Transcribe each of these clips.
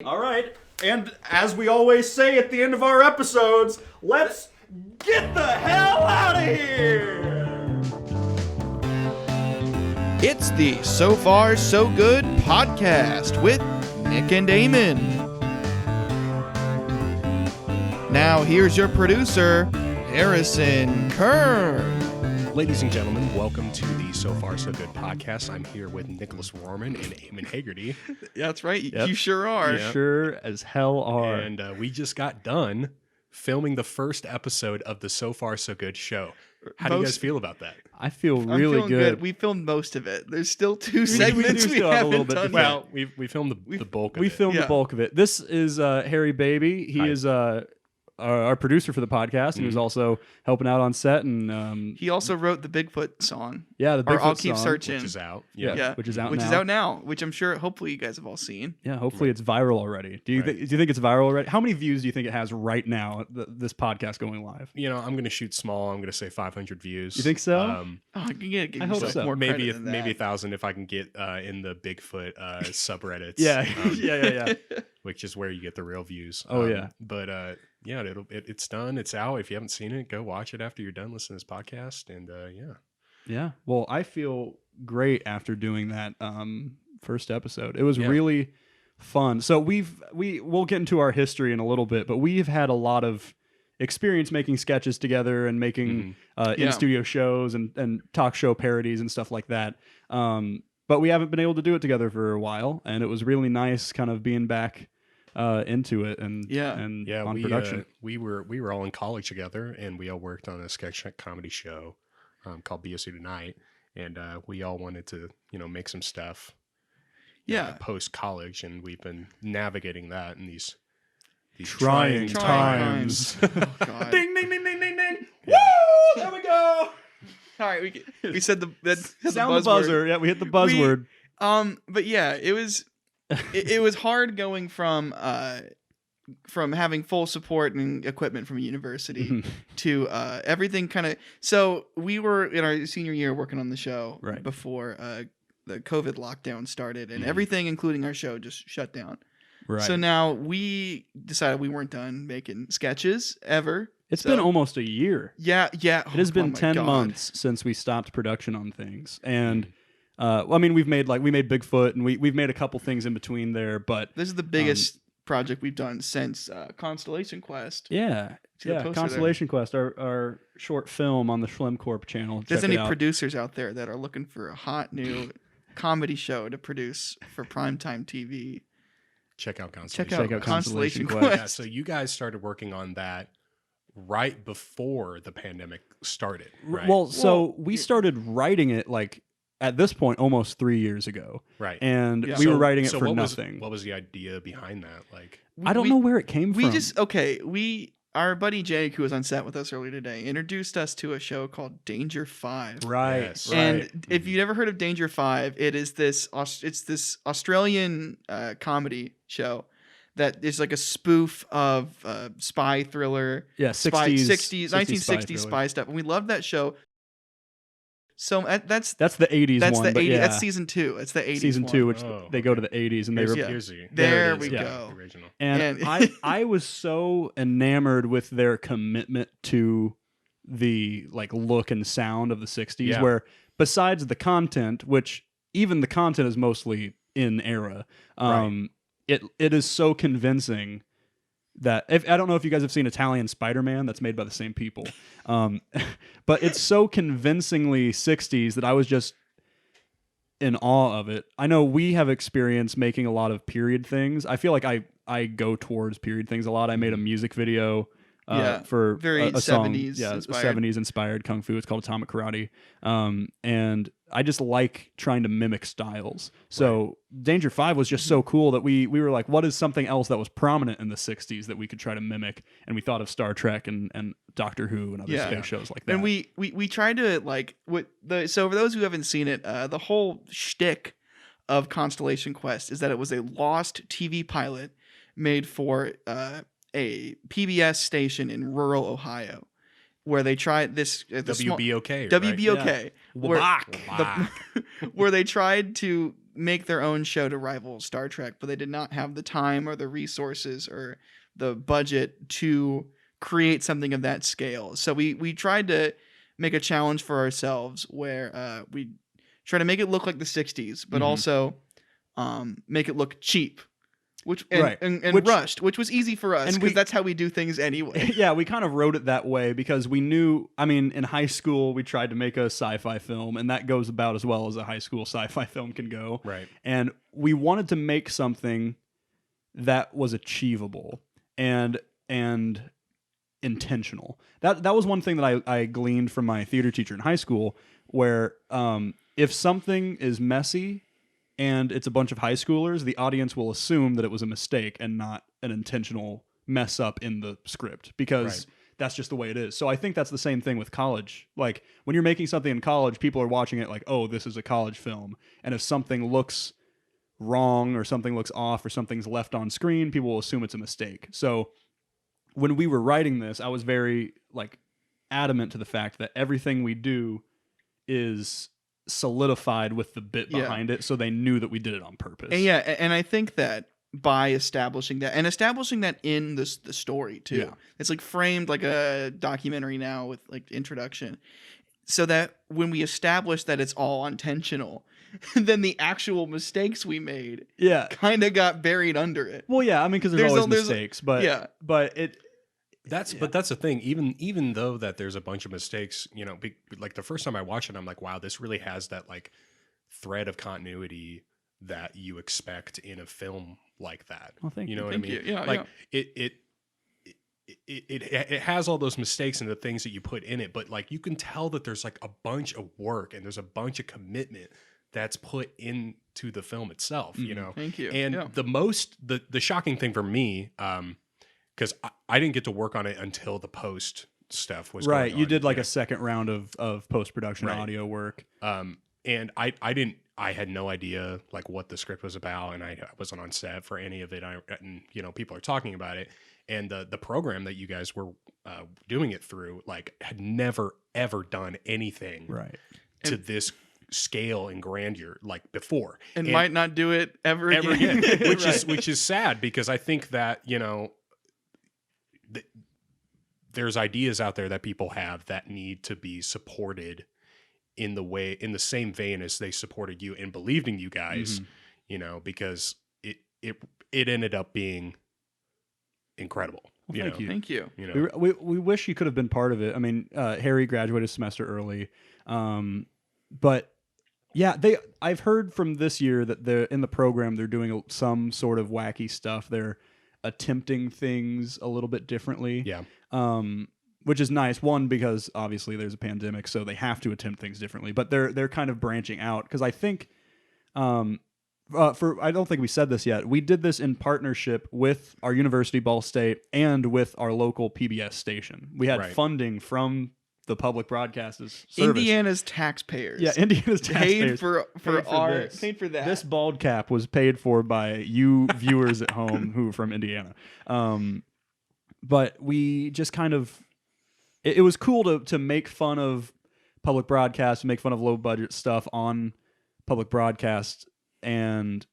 All right, and as we always say at the end of our episodes, let's get the hell out of here! It's the So Far So Good podcast with Nick and Eamon. Now here's your producer, Harrison Kern. Ladies and gentlemen, welcome to the So Far So Good podcast. I'm here with Nicholas Warman and Eamon Haggerty. Yeah, that's right. Yep. You sure are. Yeah. Sure as hell are. And we just got done filming the first episode of the So Far So Good show. How do you guys feel about that? I feel I'm really feeling good. We filmed most of it. There's still two segments we still have a little haven't bit to done. film. Well, we filmed the bulk of it. We filmed Yeah. the bulk of it. This is Harry Baby. He Hi. is our producer for the podcast, and he was also helping out on set. And He also wrote the Bigfoot song. yeah, the Or Bigfoot I'll Keep song, Searching. which is out. Yeah. which is out Which now. is out now, which I'm sure hopefully you guys have all seen. Yeah, hopefully it's viral already. Do you Right. do you think it's viral already? How many views do you think it has right now? This podcast going live. You know, I'm going to shoot small. I'm going to say 500 views. You think so? Oh, I can give I hope yourself so. more maybe credit than maybe that. 1,000 if I can get in the Bigfoot subreddits. Yeah, um, yeah. which is where you get the real views. Oh, yeah. But yeah, it's done. It's out. If you haven't seen it, go watch it after you're done listening to this podcast. And yeah. Yeah. Well, I feel great after doing that first episode. It was Yeah. really fun. So we'll get into our history in a little bit, but we've had a lot of experience making sketches together and making Yeah. in-studio shows and talk show parodies and stuff like that. But we haven't been able to do it together for a while, and it was really nice kind of being back into it and Yeah. on production. We were all in college together, and we all worked on a sketch comedy show called BOC Tonight, and we all wanted to make some stuff. Yeah. Post college, and we've been navigating that in these Trying times. Oh, God. Ding, ding, ding, ding, ding, ding. Woo! There we go. All right, we said the Sound the buzzer. Yeah, we hit the buzzword. But yeah, it was it was hard going from having full support and equipment from a university to everything kind of. So we were in our senior year working on the show Right. before the COVID lockdown started, and everything, including our show, just shut down. Right. So now we decided we weren't done making sketches ever. It's So- been almost a year. Yeah. It has been my 10 God. months since we stopped production on things. And well, I mean, we made Bigfoot, and we've made a couple things in between there, but This is the biggest project we've done since Constellation Quest. yeah. See the Yeah, poster there? Constellation Quest, our short film on the SchlemCorp channel. If there's Check any it out. producers out there that are looking for a hot new comedy show to produce for primetime TV, check out Constellation. check out, Check out Constellation Constellation Quest. Yeah, so you guys started working on that right before the pandemic started, right? Well, so we started writing it like at this point almost 3 years ago, right. and Yeah. we So- were writing it so for what nothing. what was the idea behind that? Like, I don't know where it came We from. just our buddy Jake, who was on set with us earlier today, introduced us to a show called Danger 5. right, Yes. right. And if you've never heard of Danger 5, it's this Australian comedy show that is like a spoof of spy thriller, yeah, spy, 60s, 1960s spy spy stuff. And we love that show. So that's That's the 80s that's one. the but 80s. yeah, That's season 2. It's the 80s season one. 2, which Oh, they go to the 80s and they here's, rep- Yeah. here's the There it we is, yeah. go. original. And And- I was so enamored with their commitment to the like look and sound of the 60s, Yeah. where besides the content, which even the content is mostly in era, it is so convincing that I don't know if you guys have seen Italian Spider-Man, that's made by the same people, but it's so convincingly 60s that I was just in awe of it. I know we have experience making a lot of period things. I feel like I go towards period things a lot. I made a music video Yeah, for very a song, 70s yeah, inspired. 70s inspired kung fu. It's called Atomic Karate, and I just like trying to mimic styles. So Danger 5 was just so cool that we were like, what is something else that was prominent in the 60s that we could try to mimic? And we thought of Star Trek and Doctor Who and other Yeah. space shows like that. And we tried to like so for those who haven't seen it, the whole shtick of Constellation Quest is that it was a lost TV pilot made for a PBS station in rural Ohio, where they tried this WBOK, right? WBOK, Wabak. where they tried to make their own show to rival Star Trek, but they did not have the time or the resources or the budget to create something of that scale. So we tried to make a challenge for ourselves where we try to make it look like the 60s, but also make it look cheap. And rushed, which was easy for us because that's how we do things anyway. Yeah, we kind of wrote it that way because we knew, I mean, in high school, we tried to make a sci-fi film, and that goes about as well as a high school sci-fi film can go. Right. And we wanted to make something that was achievable and intentional. That was one thing that I gleaned from my theater teacher in high school, where if something is messy and it's a bunch of high schoolers, the audience will assume that it was a mistake and not an intentional mess up in the script because that's just the way it is. So I think that's the same thing with college. Like when you're making something in college, people are watching it like, oh, this is a college film. And if something looks wrong or something looks off or something's left on screen, people will assume it's a mistake. So when we were writing this, I was very adamant to the fact that everything we do is solidified with the bit behind it, so they knew that we did it on purpose. And I think that by establishing that in the story too, it's framed like a documentary now with introduction, so that when we establish that it's all intentional, then the actual mistakes we made kind of got buried under it. Well, yeah, I mean, because there's always mistakes, but it. But that's the thing. Even though that there's a bunch of mistakes, the first time I watched it, I'm like, wow, this really has that thread of continuity that you expect in a film like that. Well, thank you. You know what I mean? It has all those mistakes and the things that you put in it, but you can tell that there's a bunch of work and there's a bunch of commitment that's put into the film itself. Thank you. And the shocking thing for me, because I didn't get to work on it until the post stuff was going on. You did a second round of post-production audio work. And I had no idea what the script was about, and I wasn't on set for any of it. And people are talking about it, and the program that you guys were doing it through had never ever done anything to this scale and grandeur before, and might not do it ever again. which is sad, because I think that there's ideas out there that people have that need to be supported in the same vein as they supported you and believed in you guys, because it ended up being incredible. Well, Thank you. We wish you could have been part of it. I mean, Harry graduated a semester early, but yeah, I've heard from this year that they're in the program. They're doing some sort of wacky stuff. They're attempting things a little bit differently. Yeah. Which is nice. One, because obviously there's a pandemic, so they have to attempt things differently. But they're kind of branching out, because I think, I don't think we said this yet. We did this in partnership with our university, Ball State, and with our local PBS station. We had funding from the public broadcasters service. Indiana's taxpayers. Yeah, Indiana's taxpayers paid for that. This bald cap was paid for by you viewers at home who are from Indiana. But we just kind of, it was cool to make fun of public broadcast, make fun of low budget stuff on public broadcast, and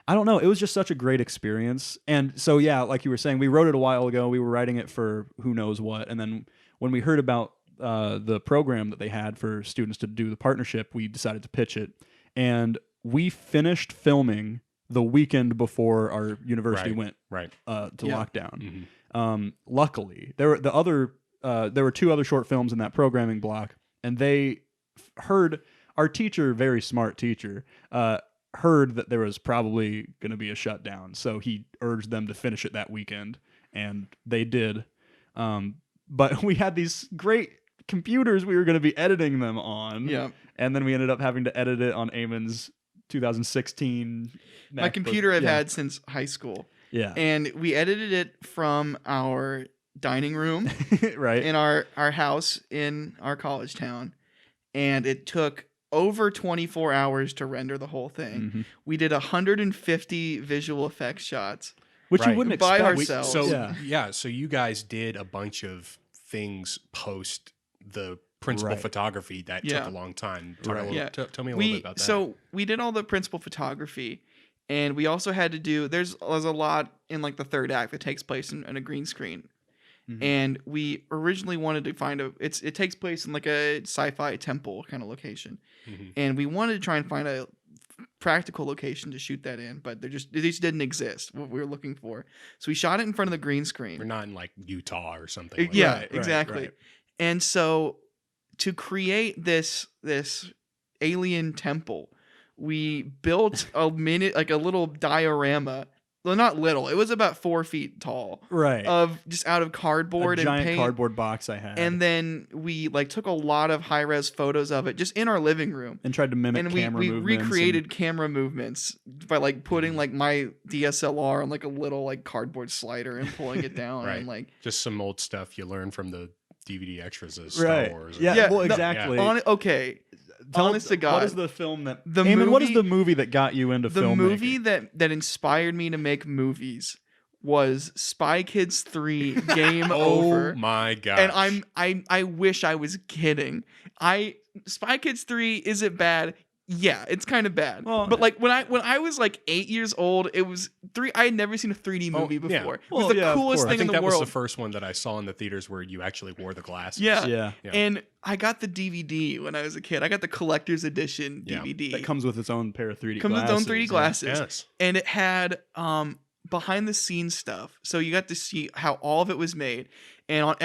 I don't know, it was just such a great experience. And so yeah, like you were saying, we wrote it a while ago. We were writing it for who knows what, and then when we heard about the program that they had for students to do the partnership, we decided to pitch it, and we finished filming the weekend before our university went to lockdown. Luckily, there were two other short films in that programming block, and they heard, our teacher, very smart teacher, heard that there was probably going to be a shutdown, so he urged them to finish it that weekend, and they did. But we had these great computers we were going to be editing them on, and then we ended up having to edit it on Eamon's 2016 MacBook. My computer I've had since high school. Yeah. And we edited it from our dining room in our house in our college town. And it took over 24 hours to render the whole thing. We did 150 visual effects shots. Which you wouldn't by expect. Ourselves. So you guys did a bunch of things post the principal Right. photography that Yeah. took a long time. Tell me a Yeah. little bit about that. So we did all the principal photography, and we also had to do. There's a lot in like the third act that takes place in a green screen, Mhm. and we originally wanted to find it takes place in like a sci-fi temple kind of location, Mhm. and we wanted to try and find a practical location to shoot that in, but they just didn't exist what we were looking for. So we shot it in front of the green screen. We're not in like Utah or something. Like Yeah, that. Right, exactly. right. And so to create this alien temple, we built a little diorama. Well, not little. It was about 4 feet tall. Right. Of just out of cardboard a and giant paint. cardboard box I had. And then we like took a lot of high res photos of it just in our living room. and tried to mimic And camera we movements. recreated camera movements by like putting like my DSLR on like a little like cardboard slider and pulling it down Right. and like Just some old stuff you learn from the DVD extras of Star Right. Wars. Yeah, Yeah, well, no, exactly. Okay. Honest to God. What is the film that... The Eamon, what is movie- the movie that got you into The filmmaking? movie that inspired me to make movies was Spy Kids 3 Game Oh Over. my gosh. And I wish I was kidding. Spy Kids 3, is it bad? Yeah, it's kind of bad. Well, but like when I was like 8 years old, it was I had never seen a 3D movie Oh, yeah. before. It Well, was the yeah, of coolest course. I thing in think the that world. was the first one that I saw in the theaters where you actually wore the glasses. Yeah. Yeah. Yeah. And I got the DVD when I was a kid. I got the collector's edition Yeah. DVD. That comes with its own pair of 3D Comes with glasses. its own 3D glasses. Yes. And it had behind the scenes stuff. So you got to see how all of it was made. And on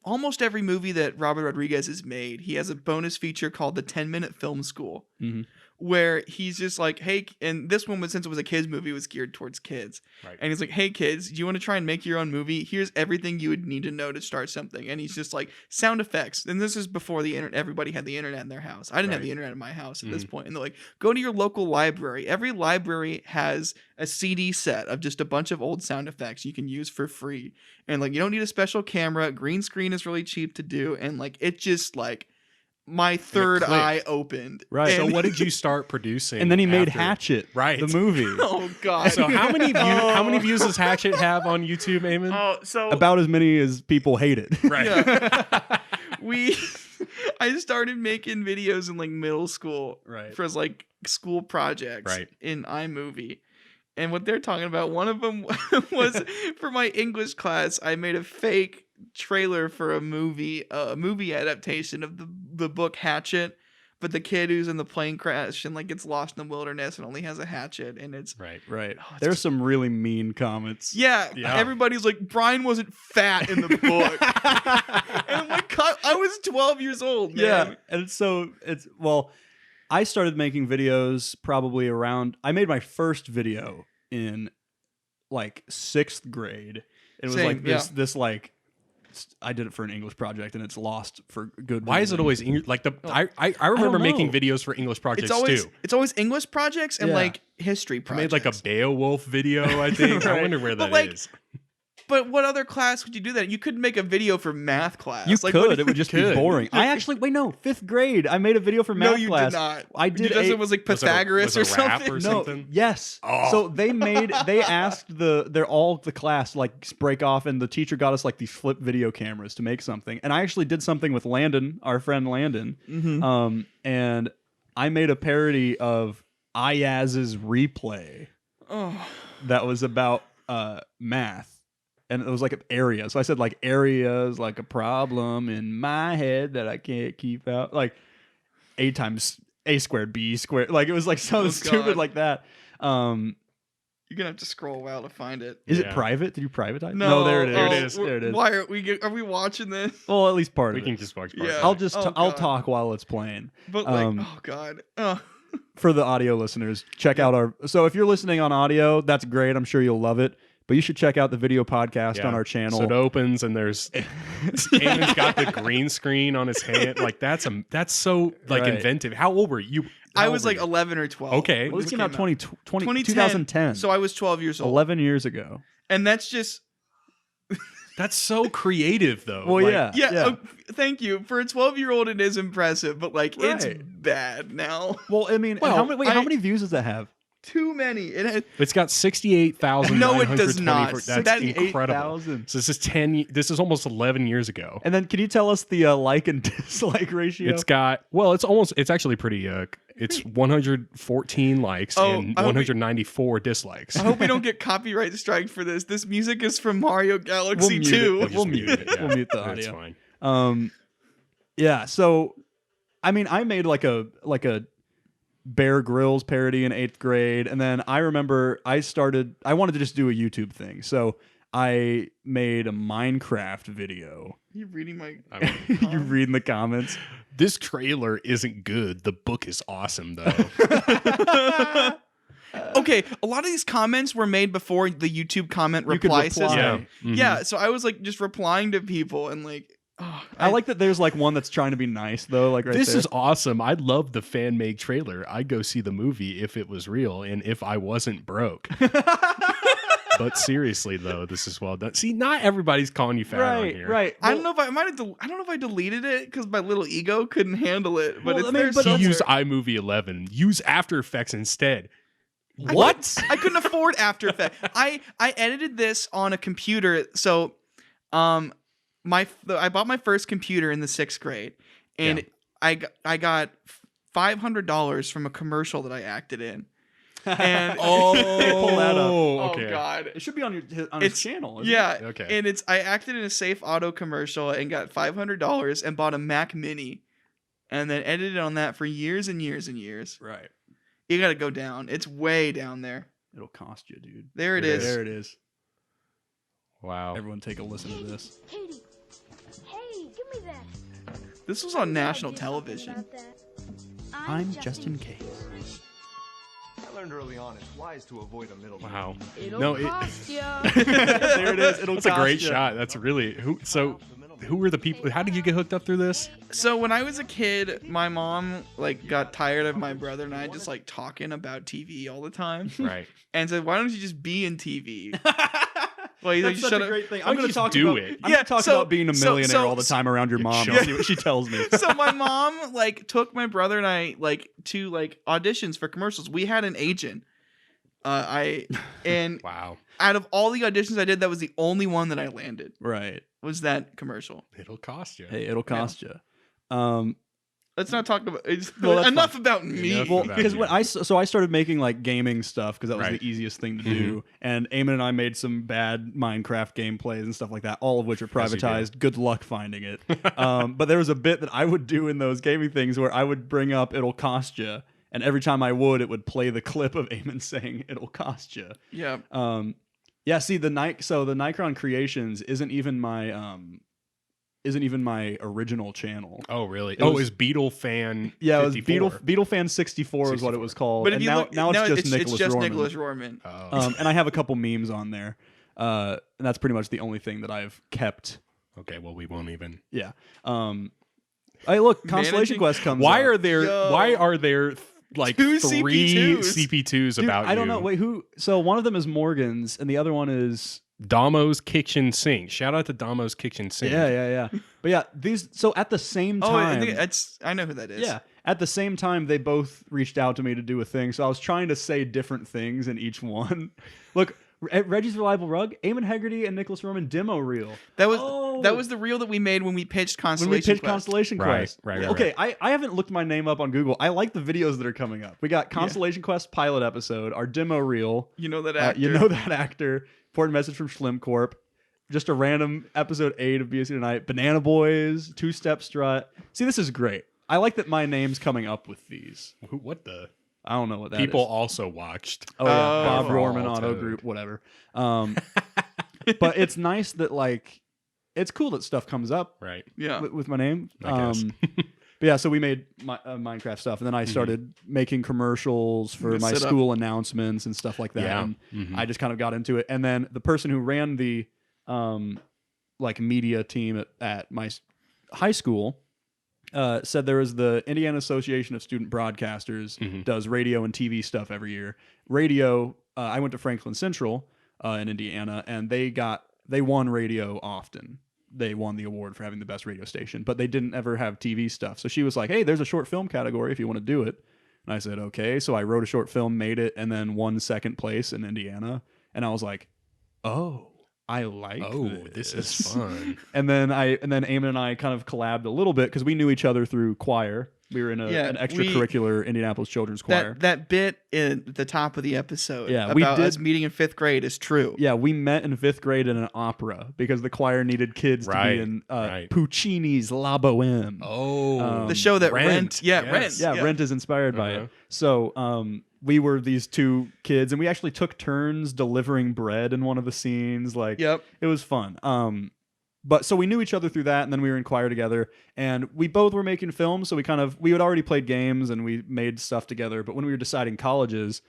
almost every movie that Robert Rodriguez has made, he has a bonus feature called the 10-minute film school. Mhm. Where he's just like, hey, and this one was, since it was a kids movie, was geared towards kids. Right. And he's like, hey kids, do you want to try and make your own movie? Here's everything you would need to know to start something. And he's just like, sound effects. And this is before the internet. Everybody had the internet in their house. I didn't have Right. the internet in my house at this Mhm. point. And they're like, go to your local library. Every library has a CD set of just a bunch of old sound effects you can use for free. And like, you don't need a special camera. Green screen is really cheap to do. And like, it just like, my third clicked. eye opened. Right. So And- what did you start producing? And then he made after- Hatchet, Right. the movie. Oh God. So how many views does Hatchet have on YouTube, Eamon? Oh, so About as many as people hate it. Right. yeah. I started making videos in like middle school Right. for like school projects Right. in iMovie. And what they're talking about, one of them was for my English class, I made a fake trailer for a movie adaptation of the book Hatchet, but the kid who's in the plane crash and like gets lost in the wilderness and only has a hatchet, and it's Right. Right. Oh, it's There's just- some really mean comments. yeah, Yeah. everybody's like, Brian wasn't fat in the book. And I'm like, I was 12 years old, man. Yeah. And I started making videos probably I made my first video in like 6th grade. It was Same, like this like, I did it for an English project and it's lost for good Why is it reason. always English? Like I remember making know. videos for English projects It's too. always English projects and Yeah. like history I projects. made like a Beowulf video, I think. I Right. wonder where But, that like, is. But what other class would you do that? You couldn't make a video for math class. You like, could. what- It would just be could. boring. I actually, 5th grade. I made a video for math No, you class. did not. I did. Because it was like Was it a- Pythagoras was it or a rap something. or No, something? yes. Oh. So they asked the class to like break off, and the teacher got us like these flip video cameras to make something. And I actually did something with Landon, our friend Landon. Mhm. And I made a parody of Ayaz's Replay Oh, that was about math. And it was like an area. So I said like areas like a problem in my head that I can't keep out. Like A times A squared B squared. Like it was like something Oh, stupid God. like that. you're gonna have to scroll a while to find it. Is it Yeah. private? Did you privatize? No, there it is. There it is. There it is. Why are we watching this? Well, at least part We of can it. just watch. Yeah. part I'll of it. just Oh, I'll God. talk while it's playing. But like, Um, oh God. Oh. For the audio listeners, check out our. So if you're listening on audio, that's great. I'm sure you'll love it. But you should check out the video podcast Yeah. on our channel. So it opens and there's Eamon's got the green screen on his hand. Like that's so like Right. inventive. How old were you? I How was old were like you? 11 or 12. Okay. well, this when came out 2010. 2010. So I was 12 years old. 11 years ago. And that's just That's so creative though. Well, Like, yeah. yeah. Thank you. For a 12-year-old, it is impressive, but like it's Right. bad now. Well, I mean, Well, how many I- how many views does that have? Too many. It's got 68,000. No, it does not. That's incredible. 68,000. So this is almost 11 years ago. And then can you tell us the like and dislike ratio? It's actually pretty, it's 114 likes and 194 dislikes. I hope we don't get copyright strike for this. This music is from Mario Galaxy 2. We'll mute it. Yeah. We'll mute the That's audio. fine. Yeah, so I mean, I made like a Bear Grylls parody in 8th grade, and then I remember I wanted to just do a YouTube thing, so I made a Minecraft video. You reading my? You reading the comments? This trailer isn't good. The book is awesome, though. Okay, a lot of these comments were made before the YouTube comment reply system. Yeah. Mhm. Yeah, so I was like just replying to people and like. Oh, I like that there's like one that's trying to be nice though, like right This there. is awesome. I love the fan made trailer. I'd go see the movie if it was real and if I wasn't broke. But seriously though, this is well done. See, not everybody's calling you fat on here. Right. I don't know if I don't know if I deleted it because my little ego couldn't handle it. But Well, it's I mean, there but somewhere. Use iMovie 11. Use After Effects instead. What? I couldn't afford After Effects. I edited this on a computer. So, I bought my first computer in the 6th grade, and I got $500 from a commercial that I acted in. And Oh, pull that up. okay. Oh God. It should be on his channel. Isn't Yeah. It? Okay. And I acted in a Safe Auto commercial and got $500 and bought a Mac Mini, and then edited on that for years and years and years. Right. You got to go down. It's way down there. It'll cost you, dude. There it is. There it is. Wow. Everyone take a listen to this. Katie, hey, give me that. This was on national television. I'm Justin Case. I learned early on it's wise to avoid a middleman. Wow. It'll No, cost ya. There it is. It'll That's a cost great ya. shot. That's really who were the people? How did you get hooked up through this? So when I was a kid, my mom like got tired of my brother and I just like talking about TV all the time, Right. and said, "Why don't you just be in TV?" Well, he's like, That's such "Shut a up." great thing. Why I'm don't going you to talk just do about it? I'm Yeah, going to talk so- about being a so- millionaire so- all the time around your mom. Sure. See what she tells me. So my mom like took my brother and I like to like auditions for commercials. We had an agent. And Wow. out of all the auditions I did, that was the only one that I landed. Right. Was that commercial? It'll cost you. Hey, it'll cost you. Let's not talk about No, that's enough fine. about me. Enough Well, about because you. when I started making like gaming stuff because that was Right. the easiest thing to do, and Eamon and I made some bad Minecraft gameplays and stuff like that, all of which are As you do. privatized. Good luck finding it. But there was a bit that I would do in those gaming things where I would bring up "it'll cost you," and every time I would, it would play the clip of Eamon saying "it'll cost you." Yeah. Yeah. See the Nikron Creations isn't even my original channel. Oh, really? It was- Is Beetle Fan? Yeah, it was 54? Beetle Fan 64 is what it was called. But if and you now, look now it's just Nicholas Rohrman. Nicholas Rohrman. Oh. And I have a couple memes on there, and that's pretty much the only thing that I've kept. Okay. Well, we won't even. Yeah. Hey, look, Constellation Managing- Quest comes. Why up. are there? Yo. Why are there like Two three CP2s. CP2s Dude, about I don't you? know. Wait, who? So one of them is Morgan's, and the other one is. Damo's Kitchen Sink. Shout out to Damo's Kitchen Sink. Yeah. But yeah, these. So at the same Oh, time. I think I know who that is. Yeah. At the same time, they both reached out to me to do a thing. So I was trying to say different things in each one. Look, Reggie's Reliable Rug, Eamon Hegarty, and Nicholas Rohrman demo reel. That was the reel that we made when we pitched Constellation When we pitched Quest. Constellation Right, Quest. right, Okay, I haven't looked my name up on Google. I like the videos that are coming up. We got Constellation Quest pilot episode, our demo reel. You know that actor. You know that actor. Important message from SchlemCorp. Just a random episode 8 of BSC Tonight. Banana Boys, Two Step Strut. See, this is great. I like that my name's coming up with these. What the? I don't know what that People is. also watched. Oh, yeah. Oh. Bob Rohrman All Auto Toad. Group, whatever. But it's nice that, like, it's cool that stuff comes up Right. Yeah. with my name. I guess. But yeah, so we made Minecraft stuff, and then I started making commercials for my Sit up. school announcements and stuff like that. Yeah. And Mhm. I just kind of got into it. And then the person who ran the like media team at my high school said there was the Indiana Association of Student Broadcasters does radio and TV stuff every year. Radio, I went to Franklin Central in Indiana, and they won radio often. They won the award for having the best radio station, but they didn't ever have TV stuff. So she was like, "Hey, there's a short film category if you want to do it." And I said, okay. So I wrote a short film, made it, and then won second place in Indiana. And I was like, oh, I like this is fun. And then Eamon and I kind of collabed a little bit because we knew each other through choir. We were in an extracurricular Indianapolis children's choir. That bit at the top of the episode about us meeting in 5th grade is true. Yeah, we met in 5th grade in an opera because the choir needed kids to be in Puccini's La Boheme. Oh, the show that Rent. Yes. Rent is inspired by it. So we were these two kids, and we actually took turns delivering bread in one of the scenes. Like, Yep. It was fun. But so we knew each other through that, and then we were in choir together, and we both were making films. So we had already played games and we made stuff together. But when we were deciding colleges,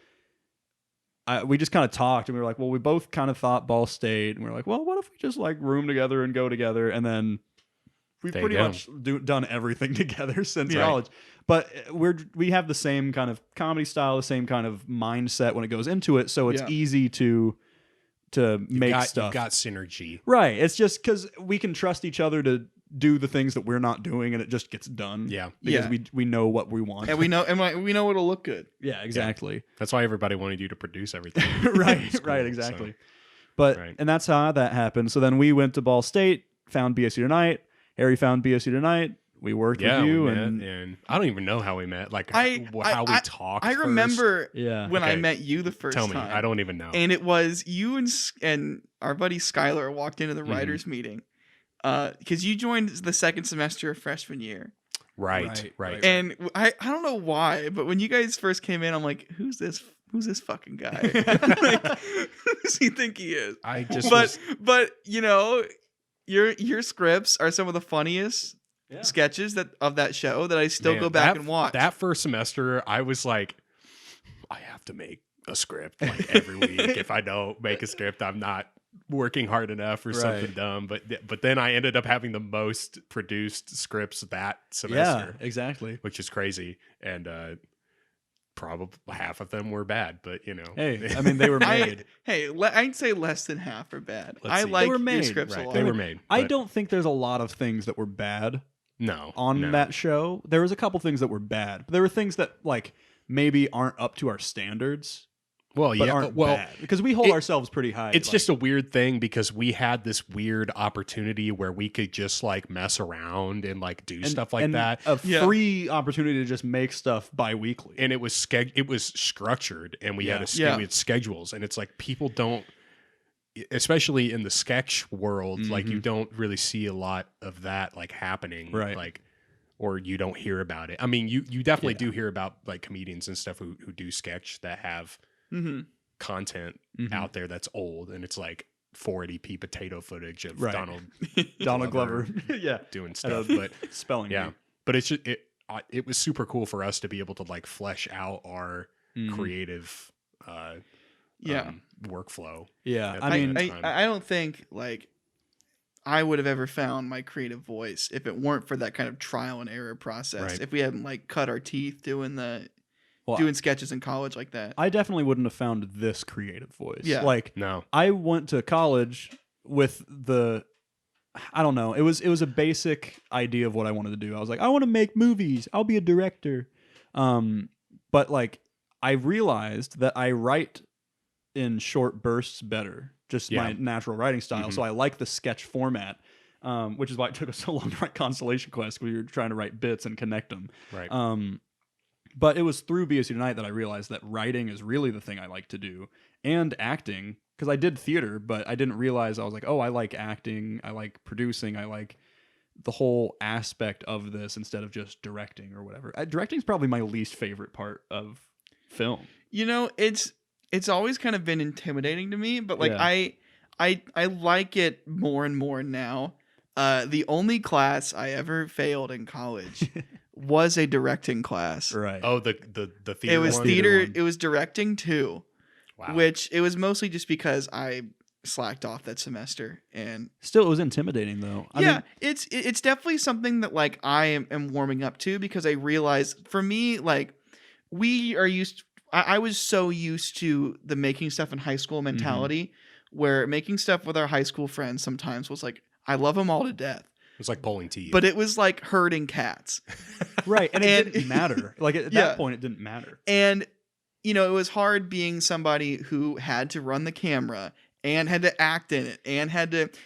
we just kind of talked, and we were like, well, we both kind of thought Ball State, and we were like, well, what if we just like room together and go together? And then we've pretty much done everything together since college. But we have the same kind of comedy style, the same kind of mindset when it goes into it. So it's easy to make stuff. You've got synergy. Right. It's just because we can trust each other to do the things that we're not doing, and it just gets done. Yeah. Because we know what we want. And we know it'll look good. Yeah, exactly. Yeah. That's why everybody wanted you to produce everything. Right, exactly. So. But and that's how that happened. So then we went to Ball State, found BSU Tonight. Harry found BSU Tonight. We worked with you, and I don't even know how we met. Like how we talked. I remember when I met you the first time. Tell me, I don't even know. And it was you and our buddy Skylar walked into the writers' meeting because you joined the second semester of freshman year. Right. And I don't know why, but when you guys first came in, I'm like, who's this fucking guy? Like, who does he think he is? But you know, your scripts are some of the funniest sketches of that show that I still go back and watch. That first semester, I was like, I have to make a script like every week. If I don't make a script, I'm not working hard enough or something dumb. But then I ended up having the most produced scripts that semester. Yeah, exactly. Which is crazy. And probably half of them were bad, but you know. Hey, I mean, they were made. I'd say less than half are bad. I like your scripts a lot. They were made. I don't think there's a lot of things that were bad. On that show. There was a couple things that were bad. But there were things that like maybe aren't up to our standards. Well, but aren't bad. Because we hold ourselves pretty high. It's just a weird thing because we had this weird opportunity where we could just like mess around and like do stuff like that. A free opportunity to just make stuff bi-weekly. And it was structured, and we had we had schedules, and it's like people don't, especially in the sketch world, like you don't really see a lot of that like happening, like, or you don't hear about it. I mean, you definitely do hear about like comedians and stuff who do sketch that have content out there that's old, and it's like 480p potato footage of Donald Glover doing stuff, but spelling but it's just, it was super cool for us to be able to like flesh out our creative workflow. I don't think like I would have ever found my creative voice if it weren't for that kind of trial and error process. If we hadn't like cut our teeth doing sketches in college like that. I definitely wouldn't have found this creative voice. Yeah. Like, no. I went to college with I don't know. It was a basic idea of what I wanted to do. I was like, I want to make movies. I'll be a director. But like, I realized that I write in short bursts better. Just my natural writing style. So I like the sketch format. Which is why it took us so long to write Constellation Quest. We were trying to write bits and connect them. Right. But it was through BSU Tonight that I realized that writing is really the thing I like to do, and acting, because I did theater, but I didn't realize I was like, oh, I like acting, I like producing, I like the whole aspect of this instead of just directing or whatever. Directing is probably my least favorite part of film. You know, it's always kind of been intimidating to me, but like I like it more and more now. The only class I ever failed in college was a directing class. Right. Oh, the theater. It was one? theater. It was directing too. Wow. Which it was mostly just because I slacked off that semester, and still it was intimidating though. I mean, it's definitely something that like I am warming up to, because I realize for me, like we are I was so used to the making stuff in high school mentality, where making stuff with our high school friends sometimes was like, I love them all to death. It's like pulling teeth. But it was like herding cats. Right, and it didn't matter. Like at Yeah. that point, it didn't matter. And it was hard being somebody who had to run the camera and had to act in it and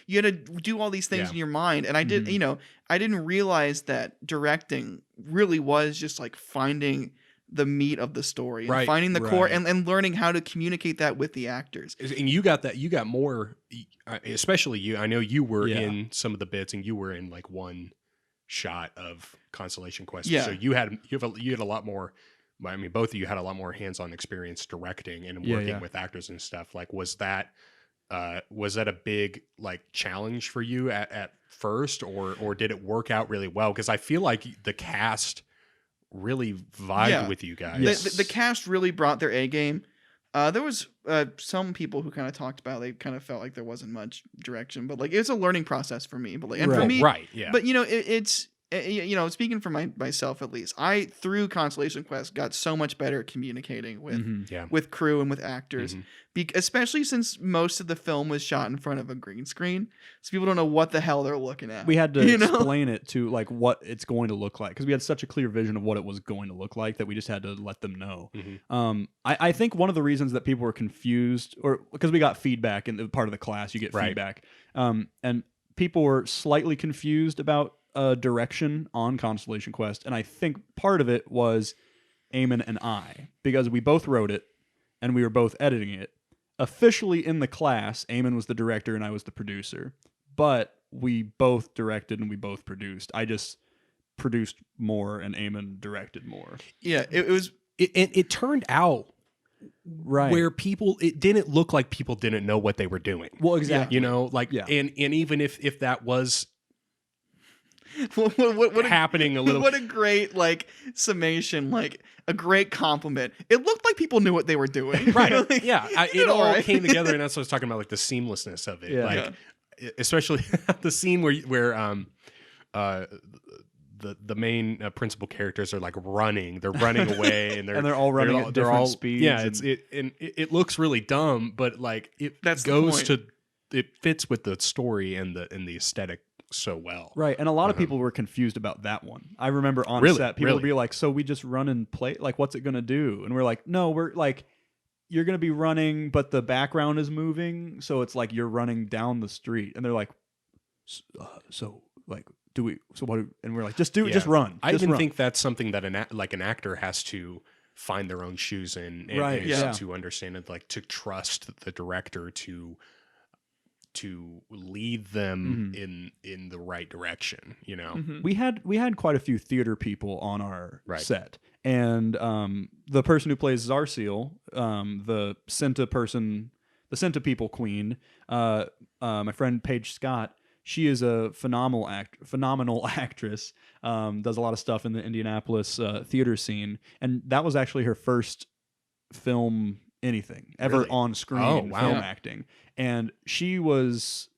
you had to do all these things Yeah. in your mind. And I did, Mhm. I didn't realize that directing really was just like finding the meat of the story and Right, finding the core right. and learning how to communicate that with the actors. And you got more, especially you. I know you were Yeah. in some of the bits, and you were in like one shot of Constellation Quest. Yeah. So you had a lot more. I mean, both of you had a lot more hands-on experience directing and working Yeah. with actors and stuff. Like, was that a big like challenge for you at first, or did it work out really well? Because I feel like the cast really vibed Yeah. with you guys. Yes. The cast really brought their A game. There was some people who kind of talked about they kind of felt like there wasn't much direction, but like it was a learning process for me. But like, and for Right. me, Right, yeah. But it's speaking for myself at least, I through Constellation Quest got so much better at communicating with Mhm. Yeah. with crew and with actors, Mhm. especially since most of the film was shot in front of a green screen, so people don't know what the hell they're looking at. We had to You know? explain it to like what it's going to look like because we had such a clear vision of what it was going to look like that we just had to let them know. Mhm. I think one of the reasons that people were confused, or because we got feedback in the part of the class, you get Right. feedback, and people were slightly confused about direction on Constellation Quest, and I think part of it was Eamon and I, because we both wrote it and we were both editing it. Officially in the class, Eamon was the director and I was the producer, but we both directed and we both produced. I just produced more and Eamon directed more. Yeah, it was. It turned out Right. where it didn't look like people didn't know what they were doing. Well, exactly. You know, like, Yeah. and even if that was what happening a little, What a great like summation, like a great compliment. It looked like people knew what they were doing. right? Like, Yeah, you it did all right. came together, and that's what I was talking about, like the seamlessness of it. Yeah. Like, especially the scene where the main principal characters are like running. They're running away, and they're all running at different speeds Yeah, and- it looks really dumb, but like That's the goes point. to it fits with the story and the aesthetic so well. Right, and a lot of people were confused about that one. I remember on Really? set, people would Really? be like, "So we just run and play? Like, what's it gonna do?" And we're like, "No, we're like, you're gonna be running, but the background is moving, so it's like you're running down the street." And they're like, "So like, do we? So what?" And we're like, "Just do, Yeah. just run." I just even run." think that's something that an actor has to find their own shoes in, and, Right, and yeah. to understand it, like to trust the director to lead them in the right direction. You know, Mhm. we had quite a few theater people on our Right. set, and the person who plays Zarseal, the Cinta people queen, my friend Paige Scott. She is a phenomenal actress. Does a lot of stuff in the Indianapolis theater scene, and that was actually her first film anything ever Really? on screen. Oh, wow. Film Yeah. acting, and she was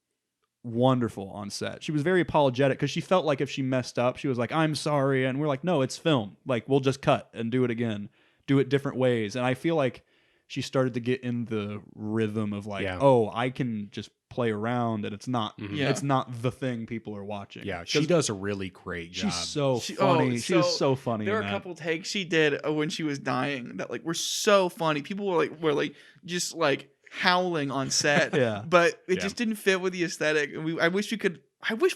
wonderful on set. She was very apologetic because she felt like if she messed up, she was like, "I'm sorry," and we're like, "No, it's film. Like, we'll just cut and do it again, do it different ways." And I feel like she started to get in the rhythm of like, Yeah. "Oh, I can just play around, and it's not Yeah. it's not the thing people are watching." yeah, she 'Cause does a really great job. She's so She- funny. oh, she was so funny. There in were a that. couple takes she did when she was dying that like were so funny. People were like just like howling on set. Yeah. But it Yeah. just didn't fit with the aesthetic. And I wish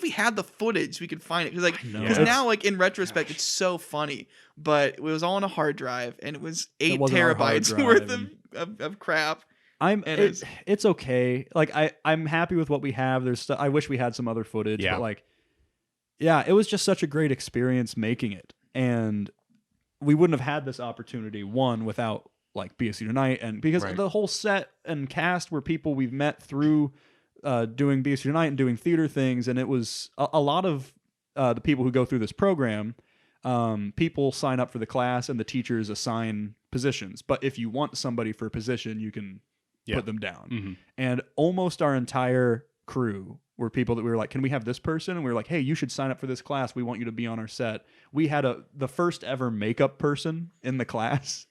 we had the footage. We could find it because like know. because Yeah. now like in retrospect it's so funny. But it was all on a hard drive and it was 8 wasn't our hard terabytes drive, worth and- of crap. And it's- it's okay. Like I'm happy with what we have. I wish we had some other footage, Yeah. but like, yeah, it was just such a great experience making it, and we wouldn't have had this opportunity without like BSU Tonight, and because Right. the whole set and cast were people we've met through doing BSU Tonight and doing theater things, and it was a lot of the people who go through this program. People sign up for the class, and the teachers assign positions. But if you want somebody for a position, you can Yeah. put them down. Mhm. And almost our entire crew were people that we were like, "Can we have this person?" And we were like, "Hey, you should sign up for this class. We want you to be on our set." We had the first ever makeup person in the class.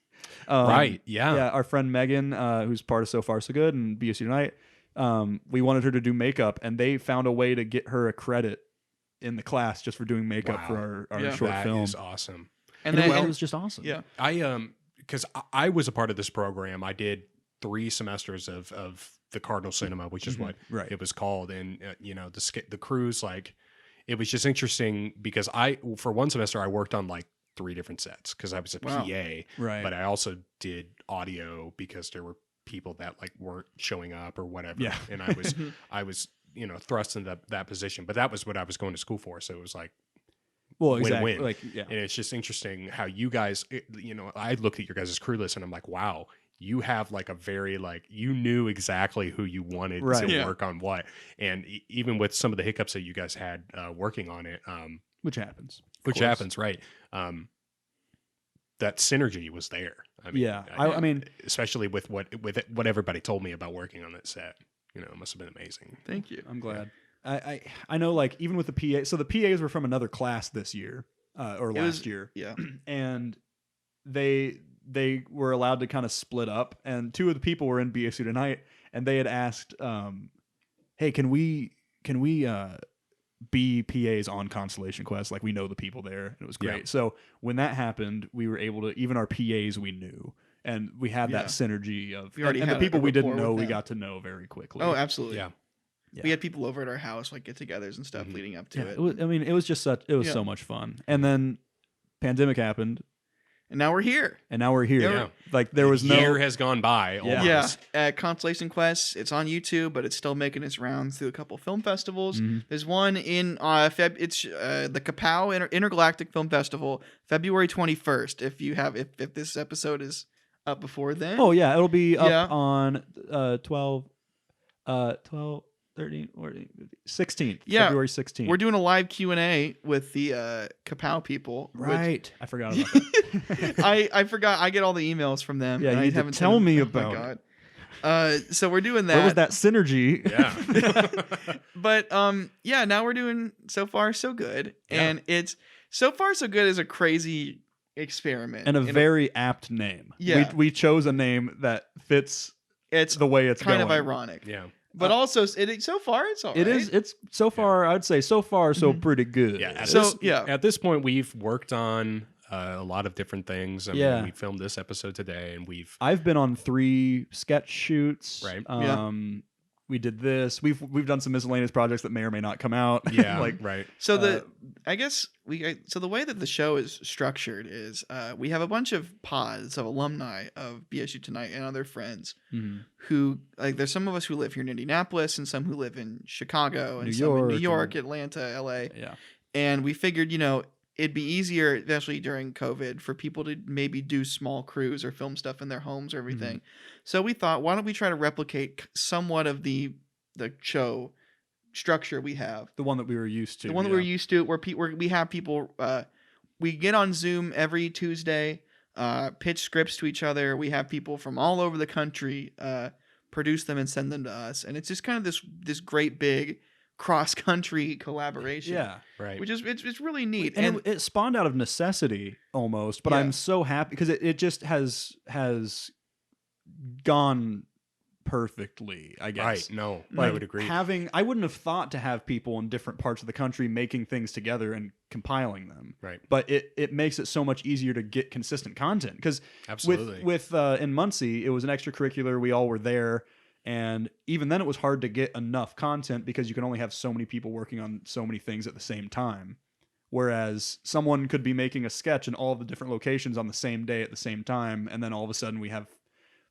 Right, yeah. Yeah, our friend Megan, who's part of So Far So Good and BSU Tonight, we wanted her to do makeup, and they found a way to get her a credit in the class just for doing makeup for our Yeah. short That film. is awesome. And And then it was just awesome. yeah. I because I was a part of this program. I did 3 semesters of the Cardinal Cinema, which is what Right. it was called, and the cruise, like, it was just interesting because for one semester I worked on like 3 different sets because I was a Wow. PA, Right. but I also did audio because there were people that like weren't showing up or whatever, Yeah. and I was thrust into that position, but that was what I was going to school for, so it was like Well, exactly. win-win. Like, yeah. And it's just interesting how you guys, I looked at your guys' crew list and I'm like, wow, you have like a very, like, you knew exactly who you wanted Right. to Yeah. work on what. And even with some of the hiccups that you guys had working on it, Which happens. which happens, right? That synergy was there. I mean, Yeah. I mean, especially with what everybody told me about working on that set. It must have been amazing. Thank you. I'm glad. I know, like, even with the PA, so the PAs were from another class this year or It last was- year, Yeah. and they were allowed to kind of split up, and 2 of the people were in BSU tonight, and they had asked, "Hey, can we be PAs on Constellation Quest? Like, we know the people there." And it was great. Yeah. So when that happened, we were able to, even our PAs we knew, and we had Yeah. that synergy of, We already and the had a people we didn't rapport know, with we them. got to know very quickly. Oh, absolutely. Yeah. We had people over at our house, like get-togethers and stuff, leading up to Yeah, it. it was, I mean, it was just it was Yeah. so much fun. And then pandemic happened, And now we're here. and now we're here. Yeah. Like, there was no year has gone by. Yeah. Almost. Yeah, at Constellation Quest, it's on YouTube, but it's still making its rounds through a couple film festivals. There's one in it's the Kapow Intergalactic Film Festival, February 21st. If this episode is up before then. Oh yeah, it'll be up Yeah. on 12 13 14, 16th. Yeah. February 16th. We're doing a live Q&A with the Kapow people. which- right. I forgot about that. I forgot. I get all the emails from them. Yeah, and you I need to haven't tell sent- me oh my about God. So we're doing that. Where was that synergy? Yeah. But yeah, now we're doing So Far So Good, Yeah. and it's So Far So Good is a crazy experiment And a In very apt name. Yeah. We chose a name that fits it's the way it's kind going. of ironic, Yeah. but also so far it's all right. It is. It's so far. I'd say so far so pretty good. Yeah. At So, this, yeah. At this point, we've worked on a lot of different things. I Yeah. mean, we filmed this episode today, and we've I've been on 3 sketch shoots. Right. Yeah. We did this. We've done some miscellaneous projects that may or may not come out. yeah, like right. So the way that the show is structured is we have a bunch of pods of alumni of BSU Tonight and other friends Mhm. who, like, there's some of us who live here in Indianapolis and some who live in Chicago and New some in New York York, and- Atlanta, LA. yeah. And we figured, it'd be easier, especially during COVID, for people to maybe do small crews or film stuff in their homes or everything. So we thought, why don't we try to replicate somewhat of the show structure we have? The one that we were used to. The one that we're used to, where we have people, we get on Zoom every Tuesday, pitch scripts to each other. We have people from all over the country produce them and send them to us. And it's just kind of this great big cross-country collaboration. Yeah. Right. Which is, it's really neat. And it spawned out of necessity almost, but Yeah. I'm so happy because it just has gone perfectly, I guess. Right. No, I Like, would agree. I wouldn't have thought to have people in different parts of the country making things together and compiling them. Right. But it makes it so much easier to get consistent content because Absolutely. with in Muncie, it was an extracurricular. We all were there. And even then it was hard to get enough content because you can only have so many people working on so many things at the same time. Whereas someone could be making a sketch in all the different locations on the same day at the same time. And then all of a sudden we have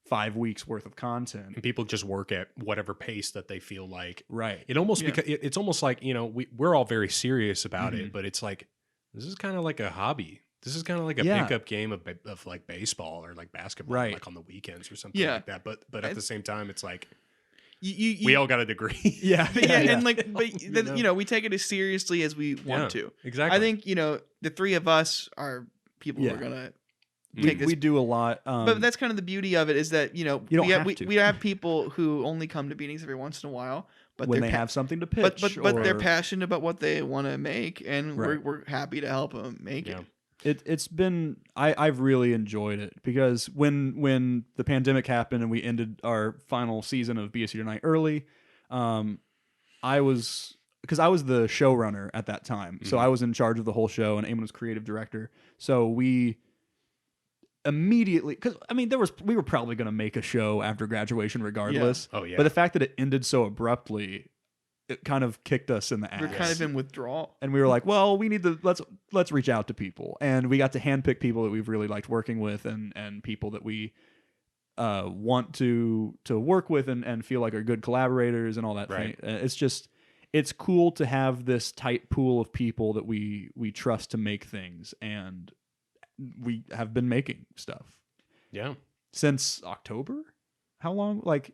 5 weeks worth of content. And people just work at whatever pace that they feel like. Right. It almost Yeah. it's almost like, we're all very serious about Mhm. it, but it's like, this is kind of like a hobby. This is kind of like a Yeah. pickup game of like baseball or like basketball, Right. like on the weekends or something Yeah. like that. But at the same time, it's like you we all got a degree. Yeah. yeah, and like, but then, we take it as seriously as we want Yeah, to. exactly. I think the three of us are people who Yeah. are gonna Mm. take this. We do a lot. But that's kind of the beauty of it is that You don't we have have, to. we have people who only come to meetings every once in a while, but when they're they have something to pitch. but they're or- passionate about what they want to make, and Right. we're happy to help them make Yeah. it. It's been I've really enjoyed it because when the pandemic happened and we ended our final season of BSU Tonight early, I was because I was the showrunner at that time, so I was in charge of the whole show, and Eamon was creative director. So we immediately, because I mean, we were probably going to make a show after graduation regardless. Oh, yeah. But the fact that it ended so abruptly, it kind of kicked us in the ass. We're kind of in withdrawal. And we were like, well, we need to let's reach out to people, and we got to handpick people that we've really liked working with, and people that we want to work with and feel like are good collaborators and all that Right. thing. It's cool to have this tight pool of people that we trust to make things, and we have been making stuff Yeah. since October. How long? Like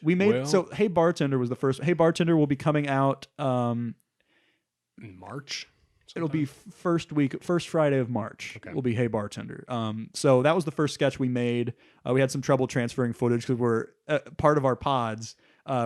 we made Well- so Hey Bartender was the first. Hey Bartender will be coming out In March. it'll be first Friday of March. Okay. Will be Hey Bartender. So that was the first sketch we made. We had some trouble transferring footage because we're part of our pods.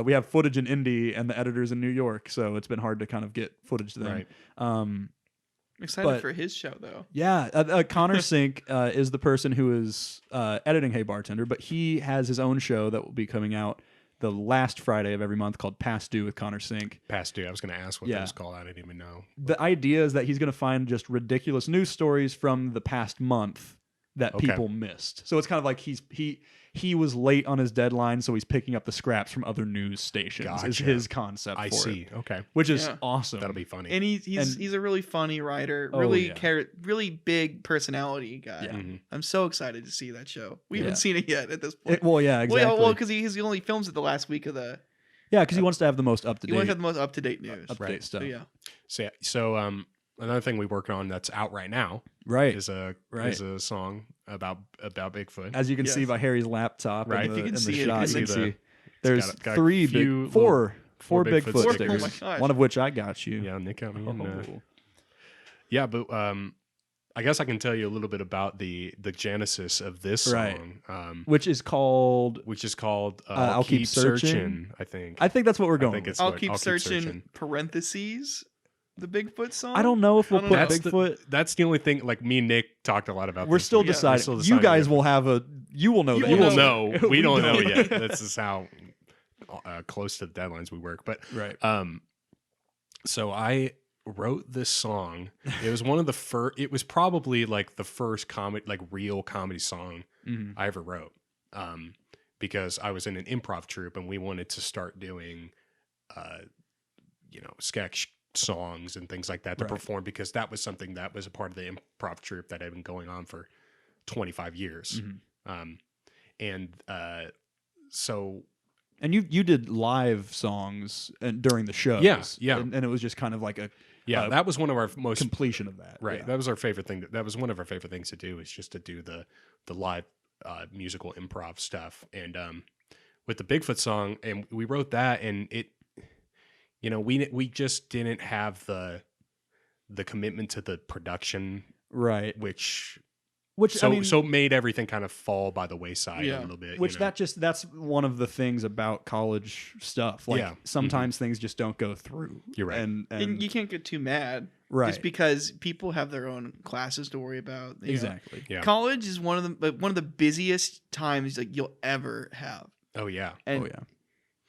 We have footage in Indy and the editor's in New York, so it's been hard to kind of get footage to them. Right. I'm excited But- for his show though. Yeah, Connor Sink is the person who is editing Hey Bartender, but he has his own show that will be coming out the last Friday of every month called Past Due with Connor Sink. Past due. I was going to ask what Yeah. that was called. I didn't even know. The idea is that he's going to find just ridiculous news stories from the past month that Okay. people missed. So it's kind of like he was late on his deadline, so he's picking up the scraps from other news stations. Is Gotcha. his concept I for see. it, Okay. which is Yeah. awesome. That'll be funny. And he's And- a really funny writer, Oh, really yeah. really big personality guy. Yeah. Mhm. I'm so excited to see that show. We Yeah. haven't seen it yet at this point. Well, yeah, exactly. Well, because he only films it the last week of the. Yeah, because he wants to have the most up to He wants to date have the most up to date news. Right. stuff. So, yeah. So another thing we worked on that's out right now Right. is a song about Bigfoot. As you can see Yes. by Harry's laptop, Right. in If the, you can in the see it, shot, you you can can see see there's got a three few big, four Bigfoot Bigfoot stickers. stickers. Oh my gosh. One of which I got you. Yeah, Nick got me. And, Oh. yeah, but I guess I can tell you a little bit about the genesis of this Right. song, Which is called. which is called I'll Keep Searching. I think. I think that's what we're I going think with. it's I'll what- keep searching. Parentheses. The Bigfoot song. I don't know if we'll I put don't know. Bigfoot. That's the only thing. Like me and Nick talked a lot about. We're this. still We're deciding. still You deciding guys if- will have a. You will know that. You will know. know. We don't know don't. yet. This is how close to the deadlines we work. But Right. so I wrote this song. It was one of the first. It was probably like the first real comedy song Mhm. I ever wrote. Because I was in an improv troupe and we wanted to start doing, sketch songs and things like that to Right. perform, because that was something that was a part of the improv troupe that had been going on for 25 years. Mhm. So And you did live songs during the shows. Yeah. And it was just kind of like a yeah, that was one of our most completion of that. right. Yeah. That was our favorite thing. That was one of our favorite things to do, is just to do the live musical improv stuff. And with the Bigfoot song, and we wrote that, and it, we just didn't have the commitment to the production, Right. which I mean, so made everything kind of fall by the wayside Yeah. a little bit. which that's one of the things about college stuff. Like Yeah. sometimes things just don't go through. You're right. And you can't get too mad. right. Just because people have their own classes to worry about. you know. Exactly. Yeah. College is one of the busiest times like you'll ever have. Oh yeah. And Oh yeah.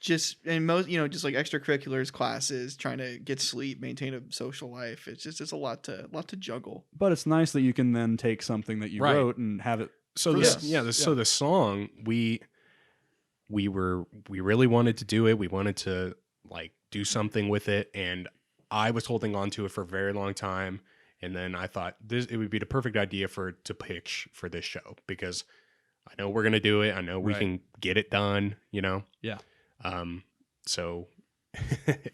just just like extracurriculars, classes, trying to get sleep, maintain a social life. It's a lot to juggle. But it's nice that you can then take something that you Right. wrote and have it. So For this, this. so the song we really wanted to do it. We wanted to like do something with it, and I was holding on to it for a very long time. And then I thought it would be the perfect idea to pitch for this show, because I know we're gonna do it. I know we Right. can get it done. Yeah. So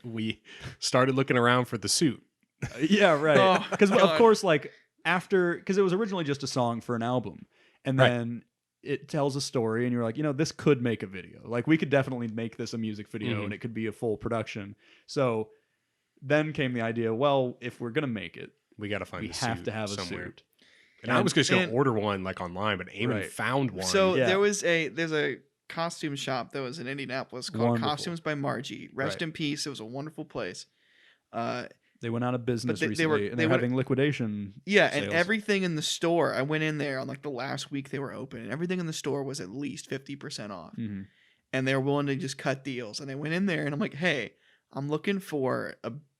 we started looking around for the suit. Yeah. Right. Oh, Because of God. course, like because it was originally just a song for an album, and Right. then it tells a story, and you're like, this could make a video. Like we could definitely make this a music video, Mhm. and it could be a full production. So then came the idea. Well, if we're gonna make it, We got to find. we a have suit to have a somewhere. suit. And I was just gonna and- order one like online, but Eamon Right. found one. So Yeah. there's a costume shop that was in Indianapolis called Wonderful. Costumes by Margie. Rest Right. in peace. It was a wonderful place. They went out of business they recently, were- and they they're were- having liquidation. Yeah, sales. and everything in the store. I went in there on like the last week they were open, and everything in the store was at least 50% off. Mhm. And they were willing to just cut deals. And I went in there, and I'm like, "Hey, I'm looking for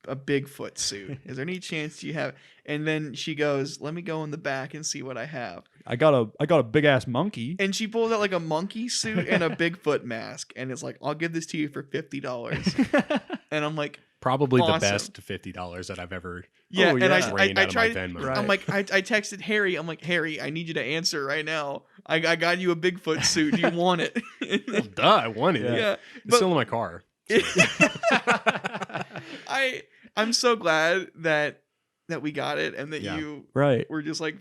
a Bigfoot suit. Is there any chance you have? And then she goes, let me go in the back and see what I have. I got a big ass monkey. And she pulls out like a monkey suit and a Bigfoot mask, and it's like, I'll give this to you for $50. And I'm like, Probably awesome. the best $50 that I've ever yeah. Oh, And yeah. drained I out of my tried. Venmo. Right. I'm like, I texted Harry. I'm like, Harry, I need you to answer right now. I got you a Bigfoot suit. Do you want it? Well, duh, I wanted it. Yeah, It's still in my car. I'm so glad that we got it and that Yeah. you Right. were just like,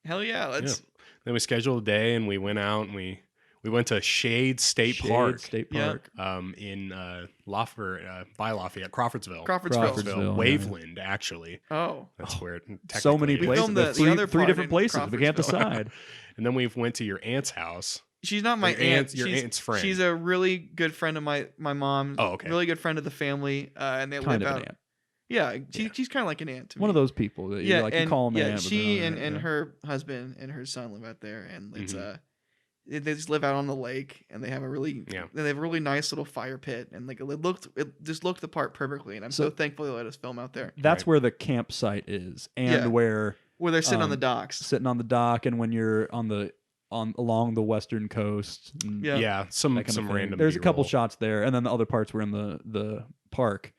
hell yeah, let's. Then we scheduled a day and we went out and we went to Shade State Shade Park State Yeah. Park. in by Lafayette, Crawfordsville. Crawfordsville. Yeah. Waveland, actually. Oh, That's where it So many technically is. places. filmed the There's three, other three part different in places. We can't Crawfordsville. decide. And then we went to your aunt's house. she's not my Your aunt. your She's- aunt's friend. She's a really good friend of my mom. Oh, okay. Really good friend of the family, and they Kind live of out. an aunt. Yeah, she's kind of like an aunt to me. One of those people that you like. You and call them yeah, an aunt. but she they're and, not and aunt, her husband and her son live out there, and it's Mhm. they just live out on the lake, and they have a really Yeah. they have a really nice little fire pit, and like it just looked the part perfectly, and I'm so thankful they let us film out there That's Right. where the campsite is, and Yeah. where where they're sitting on the Um, docks. sitting on the dock, and when you're along the western coast. And Yeah. Yeah, some that kind of thing. random. There's a couple B-roll. shots there, and then the other parts were in the park.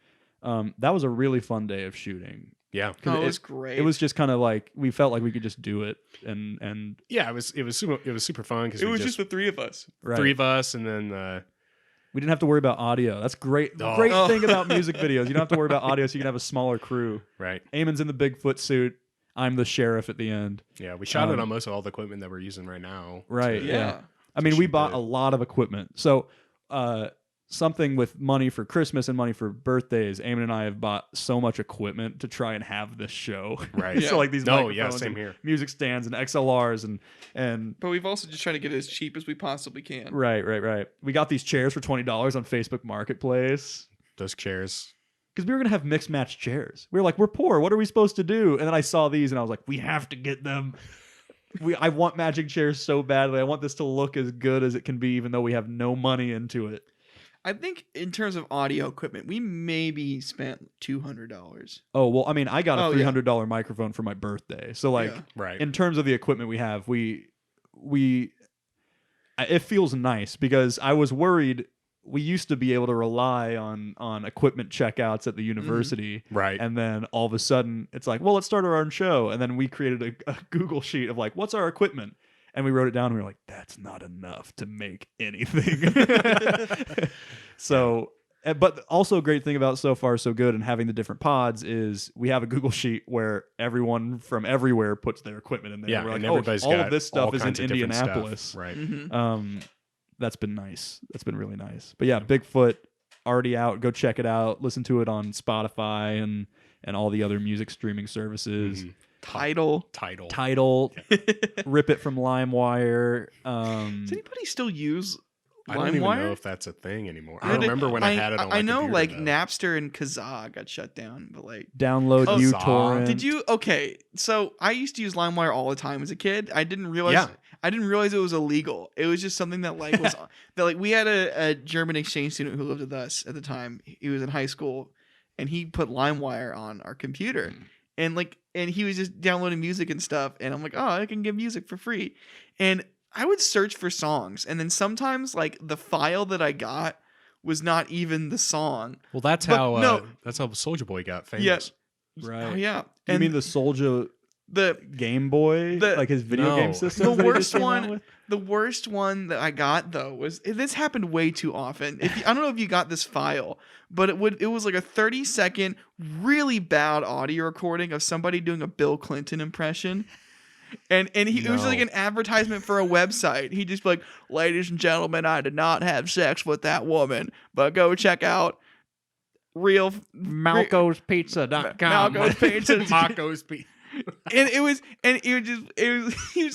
That was a really fun day of shooting. Yeah, 'Cause Oh, it was great. It was just kind of like we felt like we could just do it, and yeah. It was super fun because it we was just the three of us. right. three of us, and then We didn't have to worry about audio. That's great. The Oh. great Oh. thing about music videos, you don't have to worry about audio, so you can have a smaller crew. right. Eamon's in the Bigfoot suit. I'm the sheriff at the end. Yeah, we shot it Um, on most of all the equipment that we're using right now. Right. to- Yeah. I to mean, we shoot bought the- a lot of equipment. So, something with money for Christmas and money for birthdays. Eamon and I have bought so much equipment to try and have this show. Right. So like these No, microphones yeah, same and here. music stands and XLRs and But we've also just tried to get it as cheap as we possibly can. right. We got these chairs for $20 on Facebook Marketplace. Those chairs. Because we were gonna have mixed match chairs. We were like, we're poor. What are we supposed to do? And then I saw these, and I was like, we have to get them. I want magic chairs so badly. I want this to look as good as it can be, even though we have no money into it. I think in terms of audio equipment, we maybe spent $200. Oh well, I mean, I got a Oh, yeah. $300 microphone for my birthday. So like, Yeah. Right. in terms of the equipment we have, it feels nice because I was worried. We used to be able to rely on equipment checkouts at the university. right. And then all of a sudden, it's like, well, let's start our own show. And then we created a Google sheet of like, what's our equipment? And we wrote it down. And we were like, that's not enough to make anything. So, but also a great thing about So Far So Good and having the different pods is we have a Google sheet where everyone from everywhere puts their equipment in there. yeah, We're and like, everybody's all got of this all stuff is in kinds of different stuff. Indianapolis. Right. Mm-hmm. That's been nice. That's been really nice. But yeah, Bigfoot already out. Go check it out. Listen to it on Spotify and all the other music streaming services. Mhm. Title. Title. Tidal, rip it from LimeWire. Does anybody still use I don't even LimeWire? know if that's a thing anymore. Yeah, I don't remember when I had it on my I know computer, like though. Napster and Kazaa got shut down, but like Download Oh, uTorrent. did you? Okay, so I used to use LimeWire all the time as a kid. I didn't realize it was illegal. It was just something that like was that like we had a German exchange student who lived with us at the time. He was in high school, and he put LimeWire on our computer, and he was just downloading music and stuff. And I'm like, oh, I can get music for free, and I would search for songs, and then sometimes like the file that I got was not even the song. Well, that's But how no. that's how Soulja Boy got famous. Yeah. Right. Oh yeah. You And mean the Soulja the Game Boy? Like his video No. game system? The worst one that I got though was this happened way too often. I don't know if you got this file, but it was like a 30-second really bad audio recording of somebody doing a Bill Clinton impression. And it was like an advertisement for a website. He'd just be like, ladies and gentlemen, I did not have sex with that woman, but go check out Malcospizza.com. Malco's Pizza. Marco's Pizza. and he was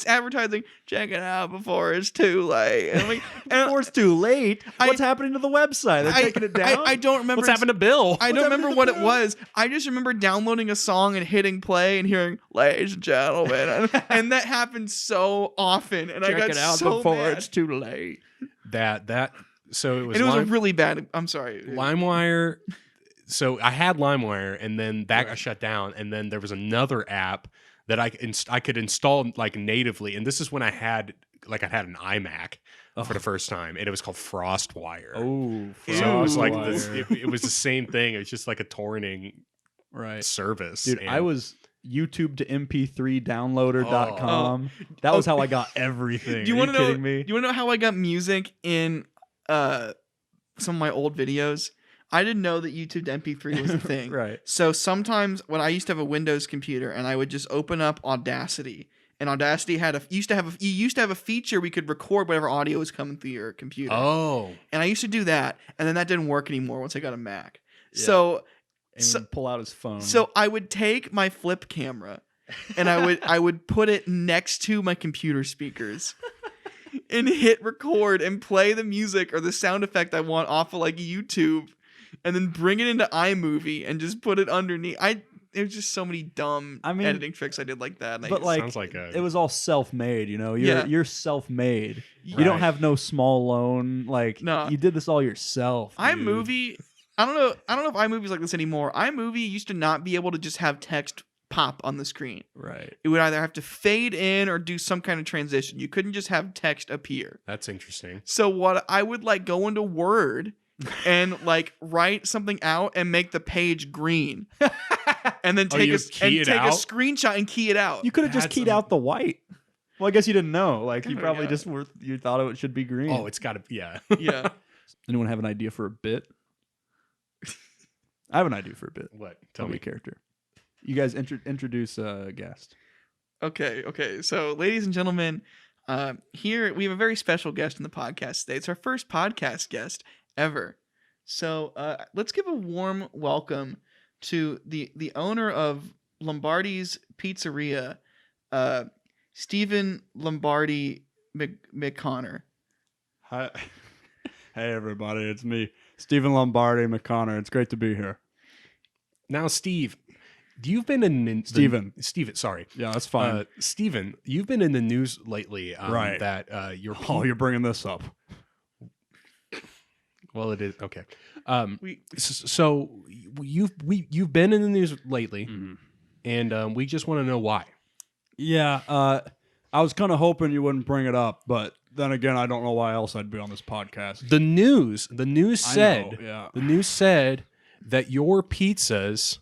advertising, check it out before it's too late. And I'm like, Before it's too late. I- What's happening to the website? They're taking it down? I don't remember. What's happened to Bill? I don't happened remember to what it Bill? was. I just remember downloading a song and hitting play and hearing, ladies and gentlemen. and that happened so often. And I got so mad. too late. So it was And it was a really bad. I'm sorry. LimeWire. so I had LimeWire, and then that got shut down, and then there was another app that I could install like natively, and this is when I had an iMac for the first time, and it was called FrostWire. Oh, So it was like Frostwire. this. It was the same thing. It was just like a torrenting right. service. Dude, and I was YouTube to MP3 downloader.com. That was how I got everything. Do you want to know? kidding me? Do you want to know how I got music in some of my old videos? I didn't know that YouTube to MP3 was a thing. Right. So sometimes when I used to have a Windows computer and I would just open up Audacity, and Audacity used to have a feature we could record whatever audio was coming through your computer. Oh, And I used to do that, and then that didn't work anymore once I got a Mac. Yeah. So And he'd pull out his phone. so I would take my flip camera and I would put it next to my computer speakers and hit record and play the music or the sound effect I want off of like YouTube, and then bring it into iMovie and just put it underneath. There's just so many dumb editing tricks I did like that. But like, sounds like it was all self-made, you know. Yeah. You're self-made. Right. You don't have no small loan. Like, No. you did this all yourself. Dude. iMovie, I don't know if iMovie's like this anymore. iMovie used to not be able to just have text pop on the screen. Right. It would either have to fade in or do some kind of transition. You couldn't just have text appear. That's interesting. So what I would like go into Word and like write something out and make the page green. And then take you a key it out? screenshot and key it out. You could have just That's keyed out the white. Well, I guess you didn't know. Like, you Oh, probably yeah. just you thought it should be green. Oh, it's got to. Yeah. Yeah. Anyone have an idea for a bit? I have an idea for a bit. What? Tell Tell me me. a character. You guys introduce a guest. Okay. So, ladies and gentlemen, here we have a very special guest in the podcast today. It's our first podcast guest ever. So, let's give a warm welcome to the owner of Lombardi's Pizzeria, Stephen Lombardi McConnor. Hi. Hey, everybody. It's me, Stephen Lombardi McConnor. It's great to be here. Now, Steve, you've been in Steven. Steven, sorry. Yeah, that's fine. Steven, you've been in the news lately. Right. That you're. You're bringing this up. Well, it is okay. We So you've been in the news lately, Mm-hmm. and we just want to know why. Yeah, I was kind of hoping you wouldn't bring it up, but then again, I don't know why else I'd be on this podcast. The news said, I know, yeah. the news said that your pizzas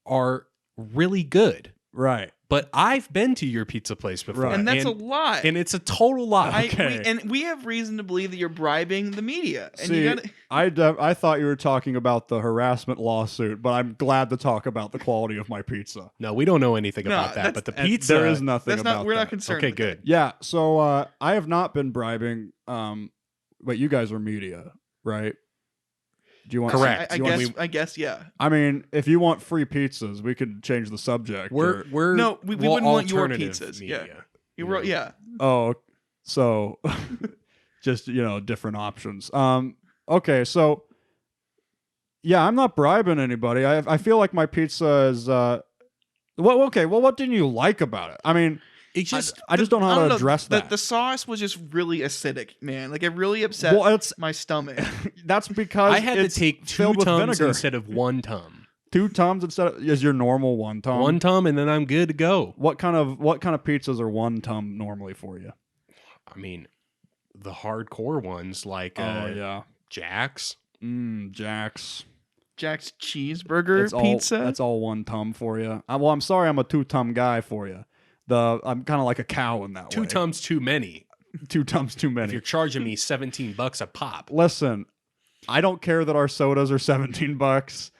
are really good. Right. But I've been to your pizza place before, Right. and that's a lie. and it's a total lie. Okay. We have reason to believe that you're bribing the media. And See, you gotta, I thought you were talking about the harassment lawsuit, but I'm glad to talk about the quality of my pizza. No, we don't know anything No, about that. But the And pizza, there is nothing that's about not. We're that. not concerned. okay, with good. Yeah, so I have not been bribing. But you guys are media, right? Do you want? that. Correct. I Do you want guess. I guess. Yeah. I mean, if you want free pizzas, we could change the subject. or- We're No, we well, wouldn't want your alternative pizzas. media. Yeah. You were. Yeah. Oh, so just different options. Okay, so yeah, I'm not bribing anybody. I feel like my pizza is. What didn't you like about it? I mean, It's just I just don't know how to address the, that. The sauce was just really acidic, man. Like it really upset Well, it's my stomach. that's because I had to it's take 2 filled with tums vinegar. instead of 1 tum. 2 tums instead of is your normal 1 tum. 1 tum, and then I'm good to go. What kind of pizzas are 1 tum normally for you? I mean, the hardcore ones like yeah, Jack's. Jack's. Jack's cheeseburger pizza. That's all 1 tum for you. Well, I'm sorry, I'm a 2 tum guy for you. I'm kind of like a cow in that 2 way. tums too many. 2 tums too If many. you're charging me $17 a pop. Listen, I don't care that our sodas are $17,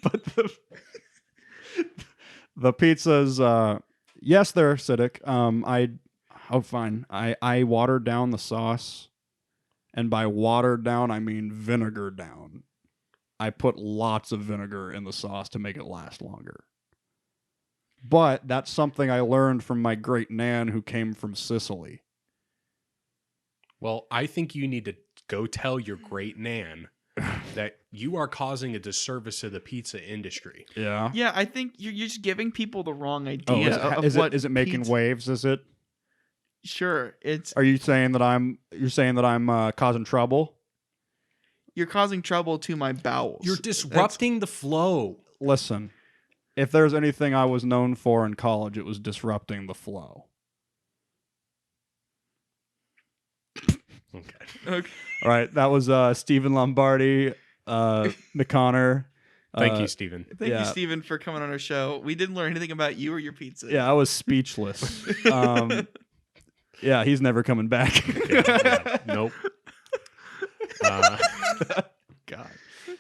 but the pizzas, yes, they're acidic. Fine. I watered down the sauce, and by watered down, I mean vinegar down. I put lots of vinegar in the sauce to make it last longer. But that's something I learned from my great nan who came from Sicily. Well, I think you need to go tell your great nan that you are causing a disservice to the pizza industry. Yeah. yeah, I think you're just giving people the wrong idea Oh, of is what it making pizza- waves? Is it? Sure, it's Are you saying that I'm causing trouble? You're causing trouble to my bowels. You're disrupting the flow. Listen, if there's anything I was known for in college, it was disrupting the flow. Okay. Okay. All right, that was Stephen Lombardi, McConnor. Thank you, Stephen. Thank Yeah. you, Steven, for coming on our show. We didn't learn anything about you or your pizza. Yeah, I was speechless. Yeah, he's never coming back. Yeah, nope. God.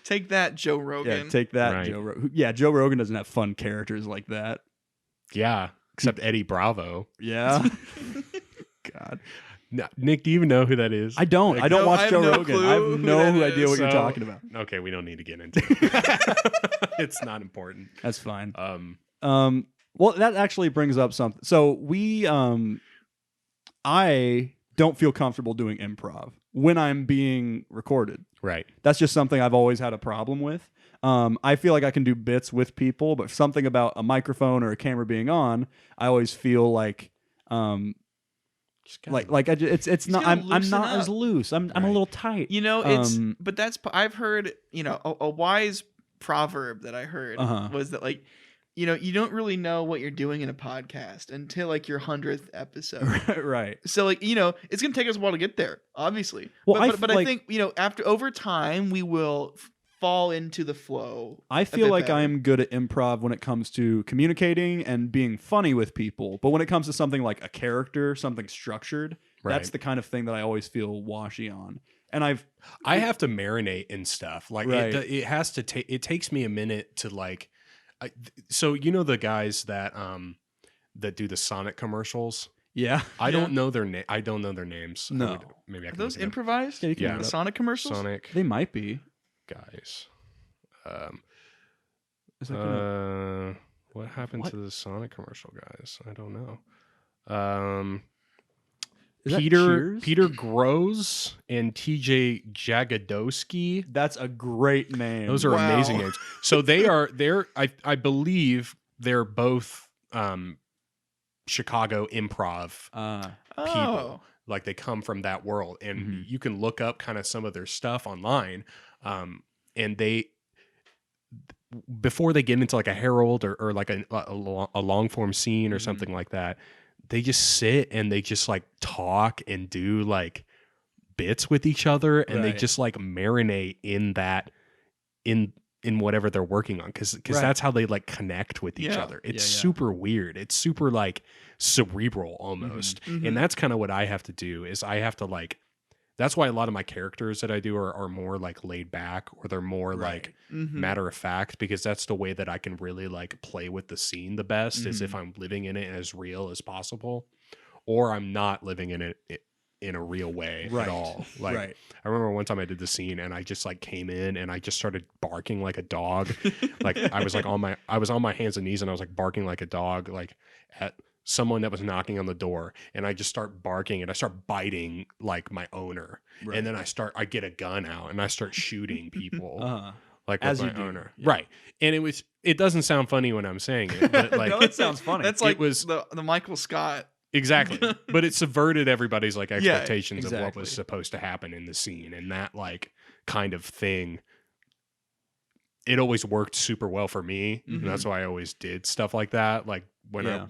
Take that, Joe Rogan. Yeah, take that, Right. Joe Rogan. Yeah, Joe Rogan doesn't have fun characters like that. Yeah, except Eddie Bravo. Yeah. God. No, Nick, do you even know who that is? I don't. I don't No, I watch have Joe no Rogan. clue I have who no that idea is. what you're So- talking about. Okay, we don't need to get into it. It's not important. That's fine. Um, Well, that actually brings up something. So I don't feel comfortable doing improv when I'm being recorded. right. That's just something I've always had a problem with. I feel like I can do bits with people, but something about a microphone or a camera being on, I always feel like, it's not. gotta I'm loosen not up. as loose. I'm a Right. little tight. You know, it's Um, but that's I've heard, you know, a wise proverb that I heard Uh-huh. was that, like, you know, you don't really know what you're doing in a podcast until like your 100th episode. Right. So, like, you know, it's gonna take us a while to get there, obviously. Well, But I think, you know, over time we will fall into the flow. I a feel bit like better. I'm good at improv when it comes to communicating and being funny with people. But when it comes to something like a character, something structured, that's Right. the kind of thing that I always feel washy on. And I have to marinate in stuff. Like Right. it has to take. It takes me a minute to like. So you know the guys that do the Sonic commercials. yeah. I Yeah. don't know their name. I don't know their names. No. Maybe I Are can. those look it up. improvised? Yeah, you can Yeah. look it up. Sonic commercials? Sonic They might be. guys. Is that gonna... What happened What? to the Sonic commercial guys? I don't know. Is that Peter Cheers? Peter Grosz and TJ Jagodowski. That's a great name. Those are Wow. amazing names. So I believe they're both Chicago improv Oh. people. Like they come from that world, and Mhm. you can look up kind of some of their stuff online. And they, before they get into like a herald or like a long form scene or something like that, they just sit and they just like talk and do like bits with each other, and they Right. just like marinate in that in whatever they're working on, because Right. that's how they like connect with each Yeah. other. It's Yeah, yeah. super weird. It's super like cerebral almost. Mhm. And that's kind of what I have to do, is I have to like, that's why a lot of my characters that I do are more like laid back, or they're more like Mhm. matter of fact, because that's the way that I can really like play with the scene the best, is Mhm. if I'm living in it as real as possible, or I'm not living in it in a real way Right. at all. Like right. I remember one time I did the scene and I just like came in and I just started barking like a dog. Like I was on my hands and knees and I was like barking like a dog, like at someone that was knocking on the door, and I just start barking and I start biting like my owner. Right. And then I get a gun out and I start shooting people like As with you my do, owner. yeah. Right. And it doesn't sound funny when I'm saying it, but like No, it sounds funny. That's It like was- the Michael Scott. exactly. But it subverted everybody's like expectations of what exactly. was supposed to happen in the scene, and that like kind of thing. It always worked super well for me. Mhm. And that's why I always did stuff like that. Like when Yeah.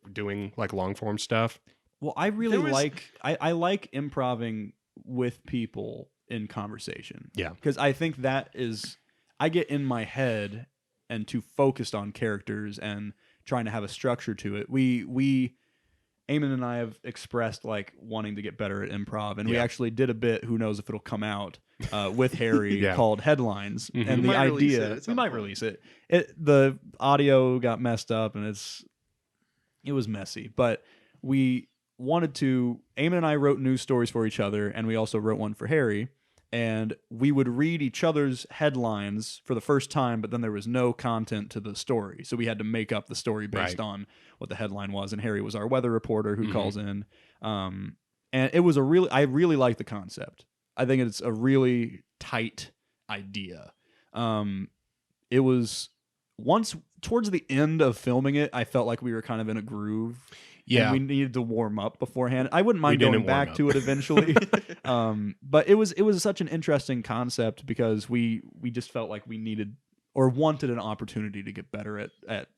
I'm doing like long form stuff. Well, I really There was- like I like improving with people in conversation. Yeah. Because I think that is I get in my head and too focused on characters and trying to have a structure to it. We Eamon and I have expressed like wanting to get better at improv, and we Yeah. actually did a bit. Who knows if it'll come out with Harry Yeah. called Headlines, Mhm. and We the might release it idea at we some might point. release it. The audio got messed up, and it was messy, but we wanted to. Eamon and I wrote news stories for each other, and we also wrote one for Harry. And we would read each other's headlines for the first time, but then there was no content to the story. So we had to make up the story based Right. on what the headline was. And Harry was our weather reporter who Mhm. calls in. And it was I really like the concept. I think it's a really tight idea. It was once towards the end of filming it, I felt like we were kind of in a groove. And we needed to warm up beforehand. I wouldn't mind didn't going warm back up. to it eventually. But it was such an interesting concept because we just felt like we needed or wanted an opportunity to get better at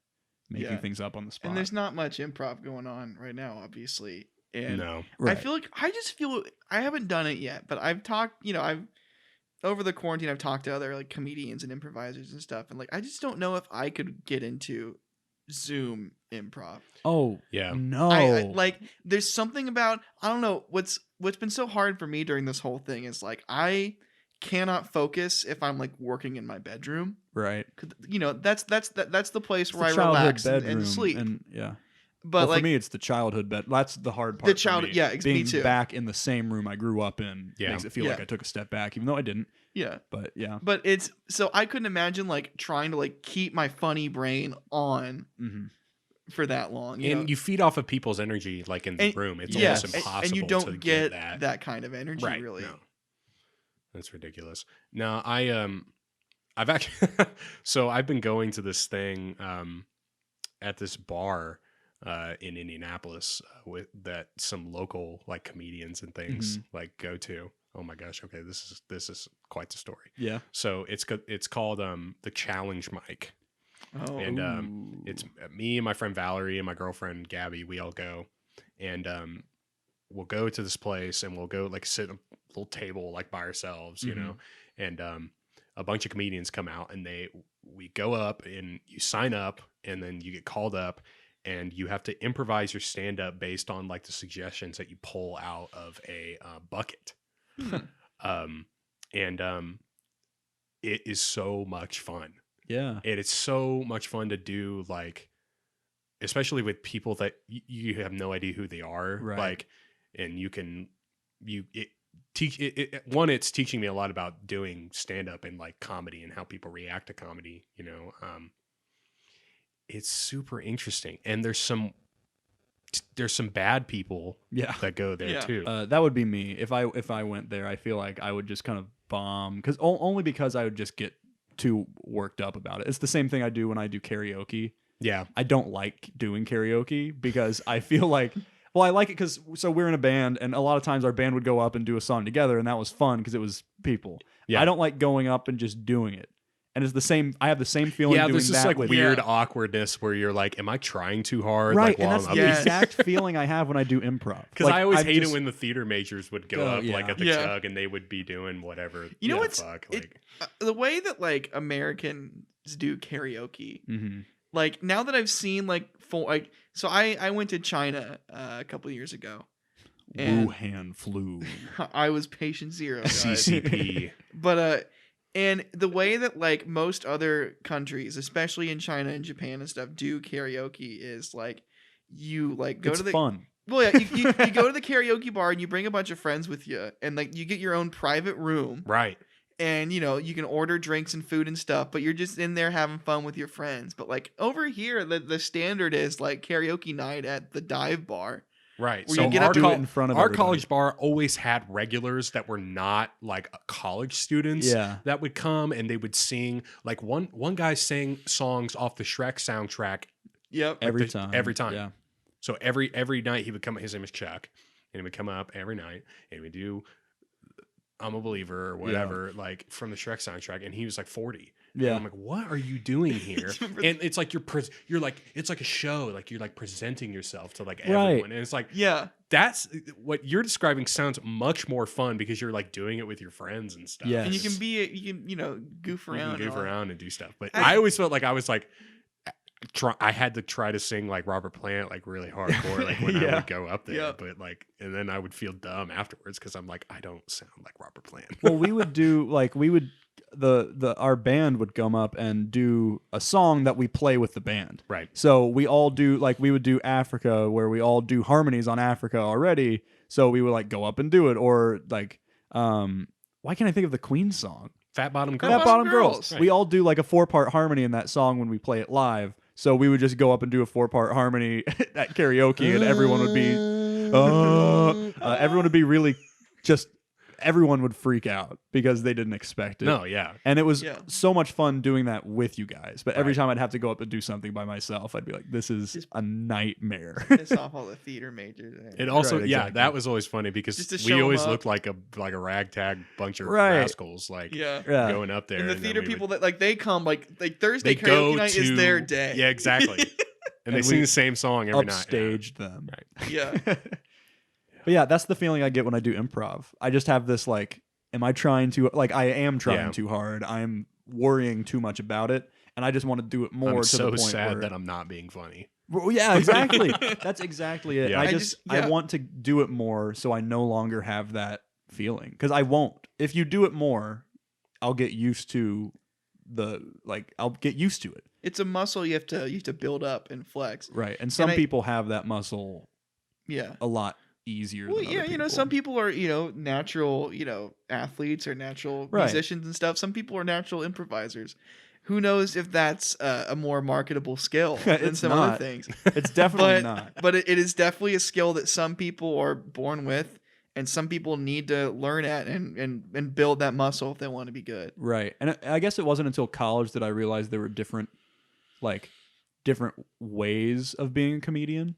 making things up on the spot. And there's not much improv going on right now, obviously. And No. I feel like I haven't done it yet, but I've talked, I've over the quarantine I've talked to other like comedians and improvisers and stuff, and like I just don't know if I could get into Zoom improv. Oh, Yeah. no. I like there's something about I don't know what's been so hard for me during this whole thing is like I cannot focus if I'm like working in my bedroom. Right. 'Cause, that's the place It's where I the childhood relax bedroom and sleep. And yeah. But well, like for me, it's the childhood bed. That's the hard part. For me. yeah, me being too. back in the same room I grew up in makes it feel like I took a step back, even though I didn't. yeah. But yeah. But it's so I couldn't imagine like trying to like keep my funny brain on for that long. And you feed off of people's energy like in the room. It's almost impossible and you don't to get that kind of energy right, really. No. That's ridiculous. No, I've actually so I've been going to this thing at this bar in Indianapolis with that some local like comedians and things like go to. Oh my gosh, okay, this is quite the story. Yeah. So it's called the Challenge Mic. Oh. And it's me and my friend Valerie and my girlfriend Gabby, we all go. And we'll go to this place and we'll go like sit at a little table like by ourselves, you know. And a bunch of comedians come out and we go up and you sign up and then you get called up and you have to improvise your stand up based on like the suggestions that you pull out of a bucket. It is so much fun. Yeah. It's so much fun to do, like, especially with people that you have no idea who they are. Right. Like, and it's teaching me a lot about doing stand up and like comedy and how people react to comedy, you know. It's super interesting. And there's some bad people that go there too. That would be me. If I went there, I feel like I would just kind of bomb only because I would just get too worked up about it. It's the same thing I do when I do karaoke. Yeah. I don't like doing karaoke because I feel like, well, I like it because we're in a band and a lot of times our band would go up and do a song together and that was fun because it was people. Yeah. I don't like going up and just doing it. And it's the same. I have the same feeling. Yeah, doing there's this that like with weird awkwardness where you're like, "Am I trying too hard?" Right, Like, and while that's I'm the up exact feeling I have when I do improv. Because Like, I always I've hated just- when the theater majors would go up like at the chug and they would be doing whatever. You know what's fuck, like, the way that like Americans do karaoke. Like now that I've seen like so I went to China a couple of years ago. And Wuhan flu. I was patient zero, guys. CCP. But and the way that like most other countries, especially in China and Japan and stuff, do karaoke is like you like go It's to the fun. Well, yeah, you go to the karaoke bar and you bring a bunch of friends with you, and like you get your own private room, Right. and you know you can order drinks and food and stuff, but you're just in there having fun with your friends. But like over here, the standard is like karaoke night at the dive bar. Right. Where So you get our, up to do it in front of our everybody. college bar always had regulars that were not like college students Yeah. that would come and they would sing. Like one guy sang songs off the Shrek soundtrack Yep. Every the- time. every time. Yeah. So every night he would come. His name is Chuck, and he would come up every night and he would do "I'm a Believer" or whatever, like from the Shrek soundtrack. And he was like 40. And Yeah. I'm like, what are you doing here? And it's like you're like it's like a show. Like you're like presenting yourself to like everyone, and it's like Yeah. that's what you're describing sounds much more fun because you're like doing it with your friends and stuff. Yes. And you can goof You around. can and goof all. around and do stuff. But I- I always felt like I was like. I had to try to sing like Robert Plant like really hardcore like when I Yeah. would go up there, Yeah. but like and then I would feel dumb afterwards because I'm like I don't sound like Robert Plant. Well, we would do like our band would come up and do a song that we play with the band. Right. So we all do like we would do Africa where we all do harmonies on Africa already. So we would like go up and do it or like why can't I think of the Queen song? Fat Bottom Fat Girls. Fat Bottom Bottom Girls. Girls. Right. We all do like a 4-part harmony in that song when we play it live. So we would just go up and do a 4-part harmony at karaoke, and everyone would be really just everyone would freak out because they didn't expect it. No, yeah. And it was Yeah. so much fun doing that with you guys. But every Right. time I'd have to go up and do something by myself, I'd be like, this is Just- a nightmare. Piss off all the theater majors. It also, Right, yeah, exactly. that was always funny Just to because show we 'em always up. looked like a ragtag bunch of Right. rascals, like Yeah. Yeah. going up there. And the then theater we people would- that like they come like Thursday they go karaoke night to is their day. Yeah, exactly. And they And sing we the same song every night. Upstaged them. Right. Yeah. But yeah, that's the feeling I get when I do improv. I just have this like, am I trying to, like, I am trying Yeah. too hard. I'm worrying too much about it. And I just want to do it more I'm to so the point sad where, that I'm not being funny. Well, yeah, exactly. That's exactly it. Yeah. I I just, just- yeah. I want to do it more so I no longer have that feeling. Because I won't. If you do it more, I'll get used to I'll get used to it. It's a muscle you have to build up and flex. Right. And some I- people have that muscle Yeah. a lot easier Well, than yeah, other you know, some people are, natural, athletes or natural Right. musicians and stuff. Some people are natural improvisers. Who knows if that's a more marketable skill than It's some not. other things? It's definitely But not. but it is definitely a skill that some people are born with, and some people need to learn at and build that muscle if they want to be good. Right. And I guess it wasn't until college that I realized there were different ways of being a comedian.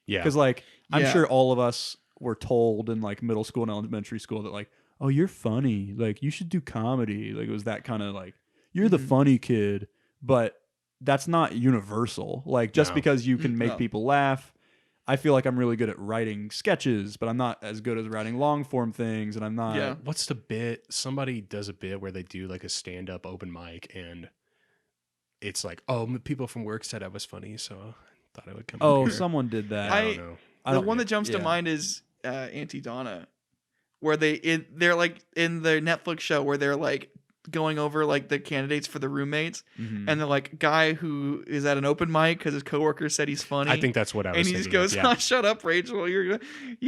Yeah. Because, like, I'm Yeah. sure all of us were told in, like, middle school and elementary school that, like, oh, you're funny. Like, you should do comedy. Like, it was that kind of, like, you're the Mhm. funny kid. But that's not universal. Like, just No. because you can make No. people laugh, I feel like I'm really good at writing sketches, but I'm not as good as writing long form things. And I'm not. Yeah. What's the bit? Somebody does a bit where they do like a stand up open mic and it's like, oh, people from work said I was funny, so I thought I would come. Oh, up here. someone did that. I don't know. I The don't- one that jumps to yeah. mind is Auntie Donna, where they're like in their Netflix show where they're like going over like the candidates for the roommates, Mhm. and they're like guy who is at an open mic because his coworker said he's funny. I think that's what I was and he thinking. just goes, of, yeah. "Oh, shut up, Rachel. You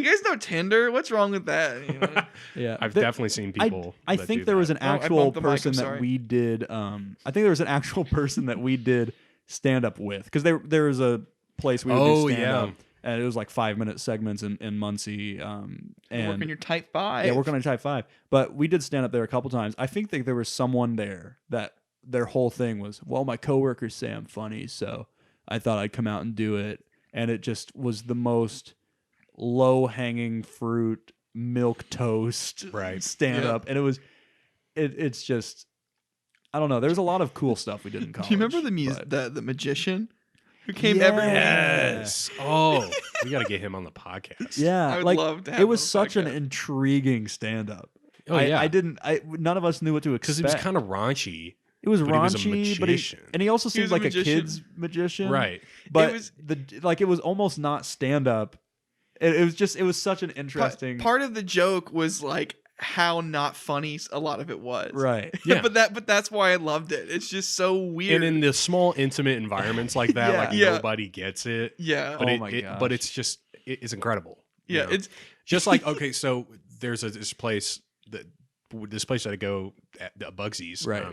guys know Tinder? What's wrong with that?" You know? Yeah. I've There- definitely seen people. I that think do there was that. an Oh, I actual bumped the mic, person I'm that sorry. we did. I think there was an actual person that we did stand up with because there was a place we would Oh, do stand yeah. up, and it was like 5-minute segments in Muncie. Work on And your type 5. yeah, working on type 5. But we did stand up there a couple times. I think that there was someone there that their whole thing was, well, my coworkers say I'm funny, so I thought I'd come out and do it, and it just was the most low hanging fruit milk toast Right. stand Yeah. up, and it's just, I don't know. There's a lot of cool stuff we did in college. Do you remember the magician who came every week? Yes. Oh, we got to get him on the podcast. Yeah, I would like love to have it was him on such an podcast. intriguing stand up. Oh, yeah. None of us knew what to expect. Because he was kind of raunchy. It was but he was a raunchy, but magician. and he also He seemed was a like a magician. kid's magician, Right. But It was- it was almost not stand up. It was such an interesting Part of the joke was like how not funny a lot of it was. right. Yeah. but that's why I loved it. It's just so weird. And in the small, intimate environments like that, Yeah. like Yeah. nobody gets it. yeah. But Oh it, my it- gosh. but it's just it's incredible. you Yeah, know? it's just like okay, so there's this place that I go at Bugsy's, Right.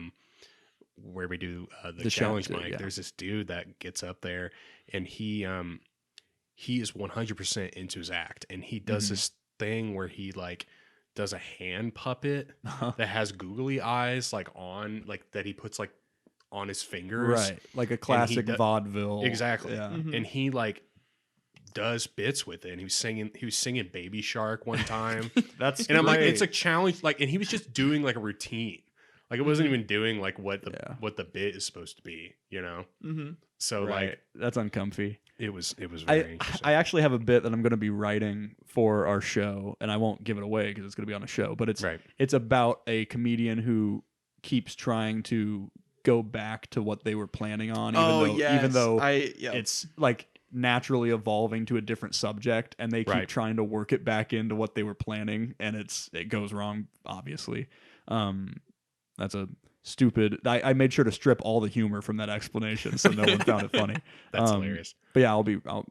where we do the The challenge challenge, mic. yeah. There's this dude that gets up there, and he is 100% into his act, and he does Mhm. this thing where he like does a hand puppet Uh-huh. that has googly eyes like on like that he puts like on his fingers, Right, like a classic do- vaudeville. Exactly. Yeah. Mhm. and he like does bits with it, and he was singing Baby Shark one time. That's And I'm like, great. it's a challenge. Like, and he was just doing like a routine. Like, it wasn't even doing like what the Yeah. what the bit is supposed to be, you know. mhm. So right. like, That's uncomfy. it was very interesting. I actually have a bit that I'm going to be writing for our show, and I won't give it away because it's going to be on a show. But Right. it's about a comedian who keeps trying to go back to what they were planning on, even though it's like naturally evolving to a different subject, and they keep Right. trying to work it back into what they were planning, and it goes wrong, obviously. That's a stupid. I made sure to strip all the humor from that explanation, so no one found it funny. That's hilarious. But yeah,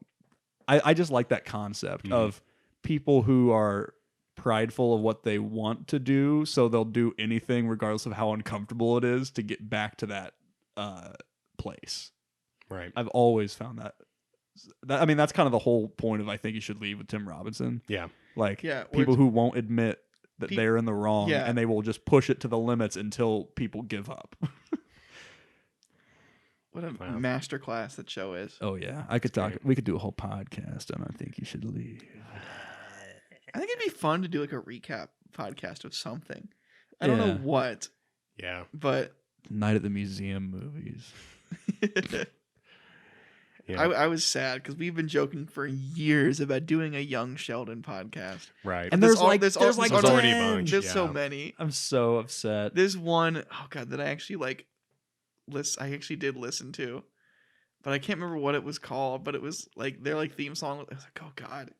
I just like that concept Mhm. of people who are prideful of what they want to do, so they'll do anything regardless of how uncomfortable it is to get back to that place. Right. I've always found that. I mean, that's kind of the whole point of I think you should leave with Tim Robinson. Yeah. Like Yeah, or people it's- who won't admit that they're in the wrong, Yeah. and they will just push it to the limits until people give up. What a masterclass that show is. Oh yeah, I could talk. We could do a whole podcast, and I think you should leave. I think it'd be fun to do like a recap podcast of something. I don't know Yeah. what, Yeah. but Night at the Museum movies. Yeah. I was sad because we've been joking for years about doing a Young Sheldon podcast. Right. And there's like there's there's already a 10. bunch. There's Yeah. so many. I'm so upset. There's one, oh god, that I actually I actually did listen to, but I can't remember what it was called. But it was like their like theme song. I was like, oh god,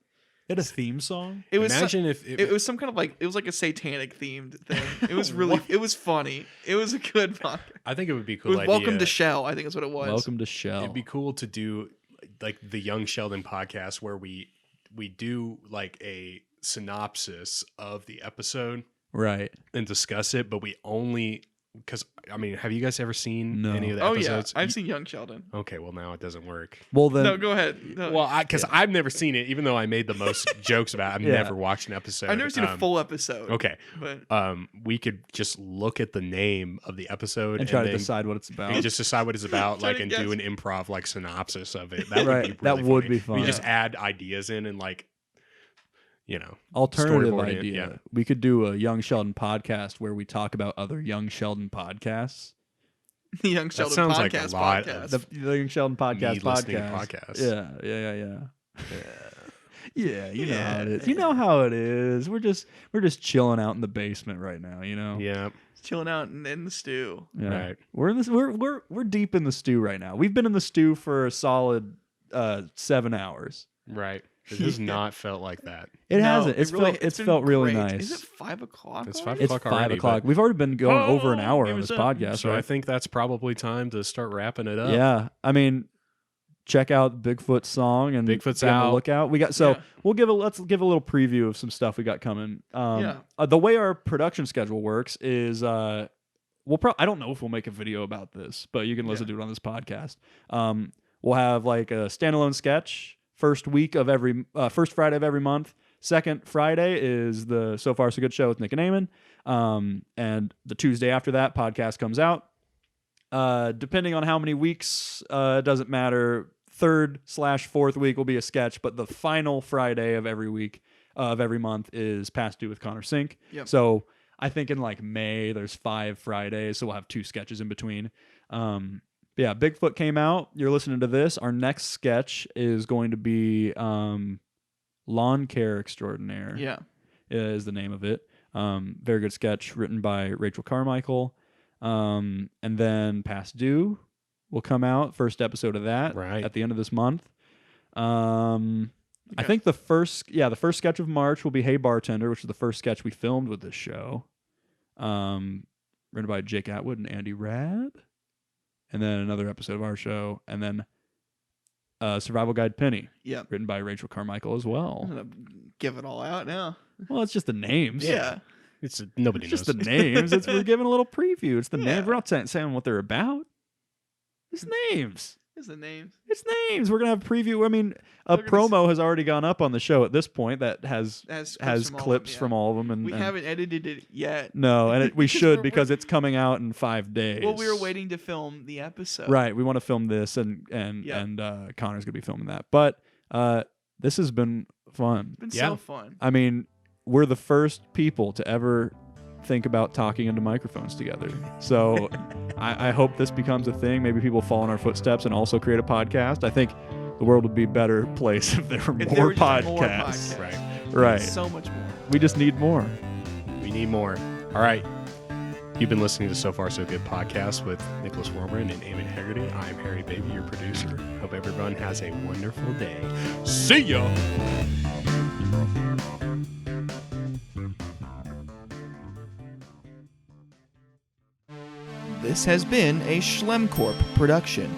It a theme song? it was. Imagine if It was some kind of like it was like a satanic themed thing. It was really it was funny. It was a good podcast. I think it would be It cool. was idea. Welcome to Shell. I think that's what it was. Welcome to Shell. It'd be cool to do like the Young Sheldon podcast where we do like a synopsis of the episode Right. and discuss it, but we only because I mean, have you guys ever seen No. any of the Oh yeah, episodes? I've seen Young Sheldon. Okay, well now it doesn't work. Well then, No, go ahead. No. Well, because I've never seen it, even though I made the most jokes about it. I've Yeah. never watched an episode. I've never seen a full episode. Okay, but we could just look at the name of the episode and try to then- decide what it's about. and just decide what it's about, Try like, to and guess. do an improv like synopsis of it. That Right, would be that really would funny. be fun. We just add ideas in and like, Alternative storyboard it, idea. yeah. We could do a Young Sheldon podcast where we talk about other Young Sheldon podcasts. the Young Sheldon sounds like a podcast lot podcast. The Young Sheldon podcast Me listening to podcast. podcasts. Yeah. Yeah, you know how it is. Yeah. You know how it is. We're just chilling out in the basement right now, you know? yeah, Chilling out in the stew. Yeah. right. We're in this we're deep in the stew right now. We've been in the stew for a solid 7 hours. Right. It has not felt like that. It No, hasn't. it really- It's been felt really great. nice. Is it 5 o'clock? It's already? 5 It's o'clock 5 already, o'clock. but- We've already been going over an hour it on was this up. podcast, So I right? think that's probably time to start wrapping it up. Yeah, I mean, check out Bigfoot's song and Bigfoot's be on the out. lookout. We got Yeah. let's give a little preview of some stuff we got coming. Yeah. The way our production schedule works is I don't know if we'll make a video about this, but you can listen to it on this podcast. We'll have like a standalone sketch first Friday of every month. Second Friday is the So Far So Good show with Nick and Eamon. And the Tuesday after that, podcast comes out. Depending on how many weeks, it doesn't matter. 3rd/4th week will be a sketch, but the final Friday of every week of every month is Past Due with Connor Sink. Yep. So I think in like May there's 5 Fridays, so we'll have 2 sketches in between. Yeah, Bigfoot came out. You're listening to this. Our next sketch is going to be Lawn Care Extraordinaire. Yeah. Is the name of it. Very good sketch written by Rachel Carmichael. And then Past Due will come out. First episode of that Right. at the end of this month. I think the first sketch of March will be Hey Bartender, which is the first sketch we filmed with this show. Written by Jake Atwood and Andy Rad. And then another episode of our show. And then Survival Guide Penny, Yeah. written by Rachel Carmichael as I'm well. gonna give it all out now. Well, it's just the names. Yeah. It's nobody It's knows. just the names. We're giving a little preview. It's the Yeah. names. We're not saying what they're about. It's names. Here's the names. It's names. We're gonna have a preview. I mean, a We're gonna promo has already gone up on the show at this point that has Has clips from all of them. And We and- haven't edited it yet. No, and we Because should we're- because it's coming out in 5 days. Well, we were waiting to film the episode. Right. We want to film this, and Yeah. Connor's gonna be filming that. But this has been fun. It's been Yeah. so fun. I mean, we're the first people to ever think about talking into microphones together. So I hope this becomes a thing. Maybe people follow in our footsteps and also create a podcast. I think the world would be a better place if there were If more there were just podcasts. Right. Right. So much more. We just need more. We need more. All right. You've been listening to So Far So Good podcast with Nicholas Warburton and Eamon Haggerty. I'm Harry Baby, your producer. Hope everyone has a wonderful day. See ya. This has been a SchlemCorp production.